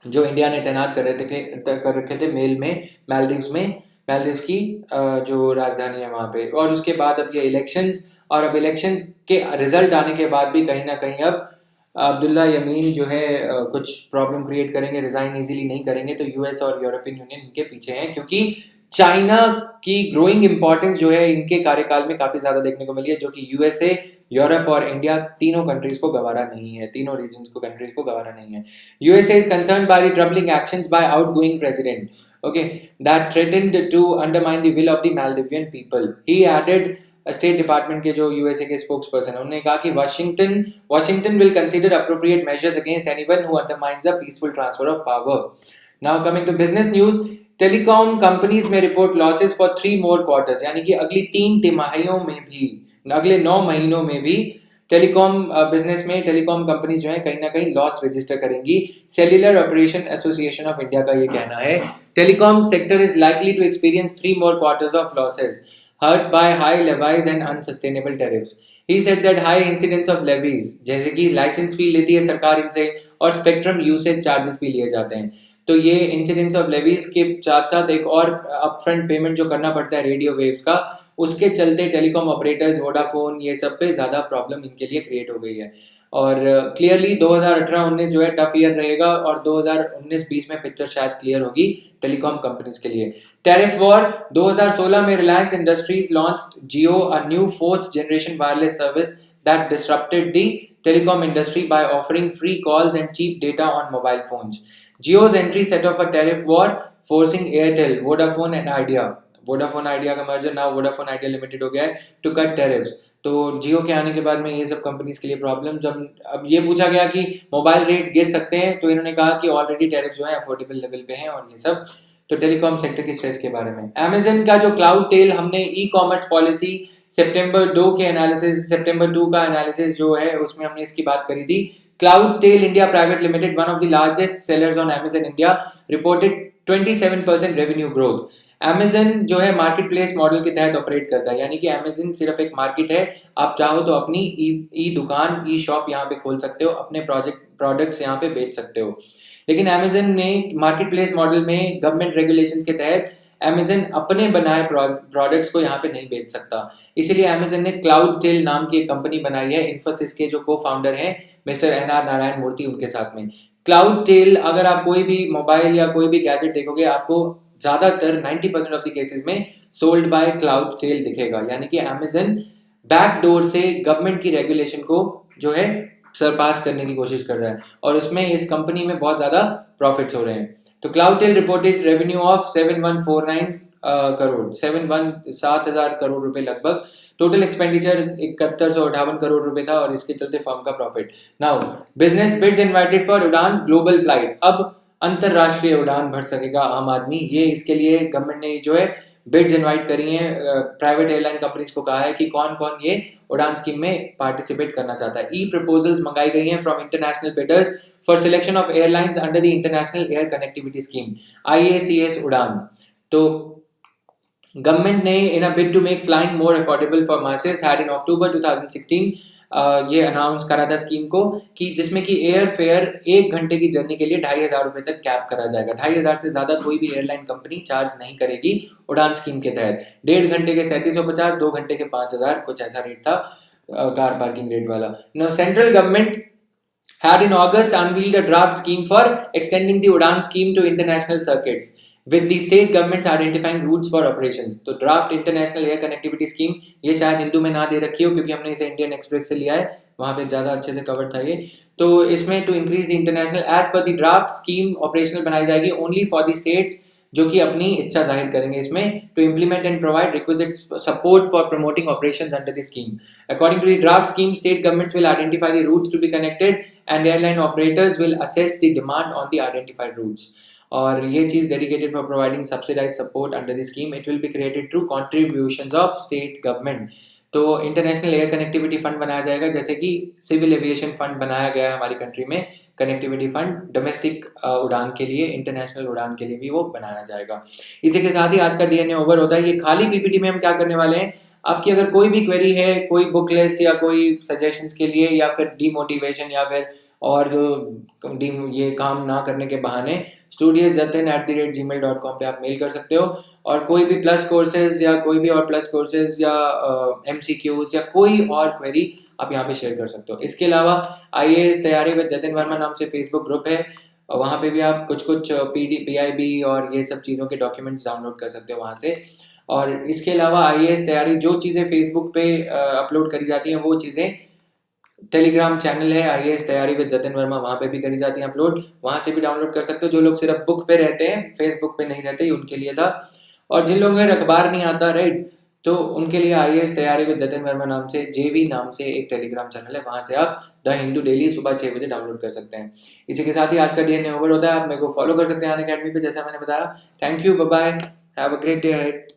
जो इंडिया ने तैनात कर रखे थे मेल में मालदीव्स में, मालदीव्स की जो राजधानी है वहां पे। और उसके बाद अब ये इलेक्शंस, और अब इलेक्शंस के रिजल्ट आने के बाद भी कहीं ना कहीं अब अब्दुल्ला यमीन जो है कुछ प्रॉब्लम क्रिएट करेंगे, रिजाइन इजीली नहीं करेंगे। तो यूएस और यूरोपियन यूनियन इनके पीछे हैं, क्योंकि चाइना की ग्रोइंग इंपॉर्टेंस जो है इनके कार्यकाल में काफी ज्यादा देखने को मिली है, जो कि यूएसए, यूरोप और इंडिया तीनों कंट्रीज को गवारा नहीं है, तीनों रीजन्स को कंट्रीज को गवारा नहीं है। USA is concerned by the troubling actions by outgoing president, okay, that threatened to undermine the will of the Maldivian people. He added, state department के जो यूएसए के स्पोक्स पर्सन है उन्होंने कहा कि Washington will consider appropriate measures against anyone who undermines the peaceful transfer of power. Now coming to business news, telecom companies may report losses for 3 more quarters, यानी कि अगली 3 तिमाहियों में भी, अगले 9 महीनों में भी टेलीकॉम बिजनेस में टेलीकॉम कंपनीज जो है कहीं ना कहीं लॉस रजिस्टर करेंगी। Cellular operation association of India का ये कहना है। Telecom sector is likely to experience 3 more quarters of losses hurt by high levies and unsustainable tariffs. He said that high incidence of levies, जैसे कि लाइसेंस फी लेती है सरकार इनसे और स्पेक्ट्रम यूसेज चार्जेस भी लिए जाते हैं, तो ये इंसिडेंस ऑफ लेवीज के साथ साथ एक और अपफ्रंट पेमेंट जो करना पड़ता है रेडियो वेव्स का, उसके चलते टेलीकॉम ऑपरेटर्स, वोडाफोन, ये सब पे ज्यादा प्रॉब्लम इनके लिए क्रिएट हो गई है। और क्लियरली 2018-19 जो है टफ ईयर रहेगा, और 2019-20 में पिक्चर शायद क्लियर होगी टेलीकॉम कंपनीज के लिए। टैरिफ वॉर, 2016 में Reliance industries launched Jio, a new 4th generation wireless service that disrupted the telecom industry by offering free calls and cheap data on mobile phones. Jio's entry set off a tariff war, forcing Airtel, Vodafone and Idea का merger, now Vodafone Idea Limited हो गया है, to cut tariffs. तो जियो के आने के बाद में ये सब कंपनीज के लिए प्रॉब्लम। जब अब ये पूछा गया कि मोबाइल रेट्स गिर सकते हैं, तो इन्होंने कहा कि ऑलरेडी टैरिफ जो है अफोर्डेबल लेवल पे हैं और ये सब। तो टेलीकॉम सेक्टर की स्ट्रेस के बारे में Amazon का जो क्लाउड टेल, हमने ई कॉमर्स पॉलिसी सितंबर 2 के एनालिसिस, सितंबर 2 का एनालिसिस जो है उसमें हमने इसकी बात करी थी। Cloudtail India private limited, one of the largest sellers on Amazon India, reported 27% revenue growth. Amazon जो है मार्केट प्लेस मॉडल के तहत ऑपरेट करता है, यानी कि Amazon सिर्फ एक मार्केट है। आप चाहो तो अपनी ई दुकान, ई शॉप यहाँ पे खोल सकते हो, अपने प्रोडक्ट्स यहाँ पे बेच सकते हो। लेकिन Amazon ने मार्केट प्लेस मॉडल में गवर्नमेंट रेगुलेशन के तहत Amazon अपने बनाए प्रोडक्ट्स को यहाँ पे नहीं बेच सकता। इसीलिए Amazon ने क्लाउड टेल नाम की एक कंपनी बनाई है, इन्फोसिस के जो को फाउंडर हैं मिस्टर NR नारायण मूर्ति, उनके साथ में। क्लाउड टेल, अगर आप कोई भी मोबाइल या कोई भी गैजेट देखोगे, आपको ज्यादातर 90% ऑफ द केसेस में सोल्ड बाय क्लाउड टेल दिखेगा, यानी कि Amazon बैकडोर से गवर्नमेंट की रेगुलेशन को जो है सरपास करने की कोशिश कर रहा है, और उसमें इस कंपनी में बहुत ज्यादा प्रॉफिट्स हो रहे हैं। तो Cloudtail reported revenue of 7149 crore, 7,000 crore रुपए लगभग। टोटल एक्सपेंडिचर 7158 करोड़ रुपए था, और इसके चलते फर्म का profit. Now business bids invited for Udan global flight. अब अंतरराष्ट्रीय उड़ान भर सकेगा आम आदमी, ये इसके लिए गवर्नमेंट ने जो है बिड्स इनवाइट करी हैं। प्राइवेट एयरलाइन कंपनीज को कहा है कि कौन कौन ये उड़ान स्कीम में पार्टिसिपेट करना चाहता है। ई प्रपोजल्स मंगाई गई हैं from international bidders for selection of airlines under the international air connectivity scheme, IACS Udan. तो गवर्नमेंट ने in a bid to make flying more affordable for masses had in October 2016 ये अनाउंस करा था स्कीम को, कि जिसमें कि एयर फेयर 1 घंटे की जर्नी के लिए 2,500 रुपए तक कैप करा जाएगा। 2,500 से ज्यादा कोई भी एयरलाइन कंपनी चार्ज नहीं करेगी उड़ान स्कीम के तहत। 1.5 घंटे के 3750, 2 घंटे के 5,000, कुछ ऐसा रेट था कार पार्किंग रेट वाला। Now central government had in August unveiled a draft scheme for extending the Udan scheme to international circuits, with the state governments identifying routes for operations. तो draft international air connectivity scheme, ये शायद हिंदू में ना दे रखी हो क्योंकि हमने इसे इंडियन एक्सप्रेस से लिया है, वहां पे ज्यादा अच्छे से कवर था ये। तो इसमें to increase the international, as per the draft scheme operational बनाई जाएगी ओनली फॉर द स्टेट्स जो कि अपनी इच्छा जाहिर करेंगे इसमें, to implement and provide requisite support for promoting operations under the scheme. According to the draft scheme, state governments will identify the routes to be connected and airline operators will assess the demand on the identified routes. और ये चीज dedicated for providing subsidize support under the scheme, it will be created through contributions of state government. तो इंटरनेशनल एयर कनेक्टिविटी फंड बनाया जाएगा, जैसे कि सिविल एविएशन फंड बनाया गया है हमारी कंट्री में, कनेक्टिविटी फंड डोमेस्टिक उड़ान के लिए, इंटरनेशनल उड़ान के लिए भी वो बनाया जाएगा। इसी के साथ ही आज का DNA ओवर होता है। ये खाली PPT में हम क्या करने वाले हैं, आपकी अगर कोई भी क्वेरी है, कोई बुक लिस्ट या कोई सजेशंस के लिए, या फिर डीमोटिवेशन, या फिर और जो ये काम ना करने के बहाने, studiosjatin@gmail.com पे आप मेल कर सकते हो। और कोई भी प्लस कोर्सेज या कोई भी और प्लस कोर्सेज या MCQs या कोई और क्वेरी आप यहाँ पे शेयर कर सकते हो। इसके अलावा IAS तैयारी विद जतिन वर्मा नाम से फेसबुक ग्रुप है, और वहाँ पे भी आप कुछ PIB और ये सब चीज़ों के डॉक्यूमेंट्स डाउनलोड कर सकते हो वहाँ से। और इसके अलावा IAS तैयारी, जो चीज़ें फेसबुक पे अपलोड करी जाती हैं, वो चीज़ें टेलीग्राम चैनल है IAS तैयारी विद जतिन वर्मा, वहाँ पे भी करी जाती है अपलोड, वहाँ से भी डाउनलोड कर सकते हो। जो लोग सिर्फ बुक पे रहते हैं, फेसबुक पे नहीं रहते, उनके लिए था। और जिन लोगों को अखबार नहीं आता, राइट, तो उनके लिए IAS तैयारी विद जतिन वर्मा नाम से, JV नाम से एक टेलीग्राम चैनल है, वहाँ से आप द हिंदू डेली सुबह 6 बजे डाउनलोड कर सकते हैं। इसी के साथ ही आज का DNA ओवर होता है। आप मेरे को फॉलो कर सकते हैं अनअकैडमी पे, जैसा मैंने बताया। Thank you, bye bye, have a great day ahead.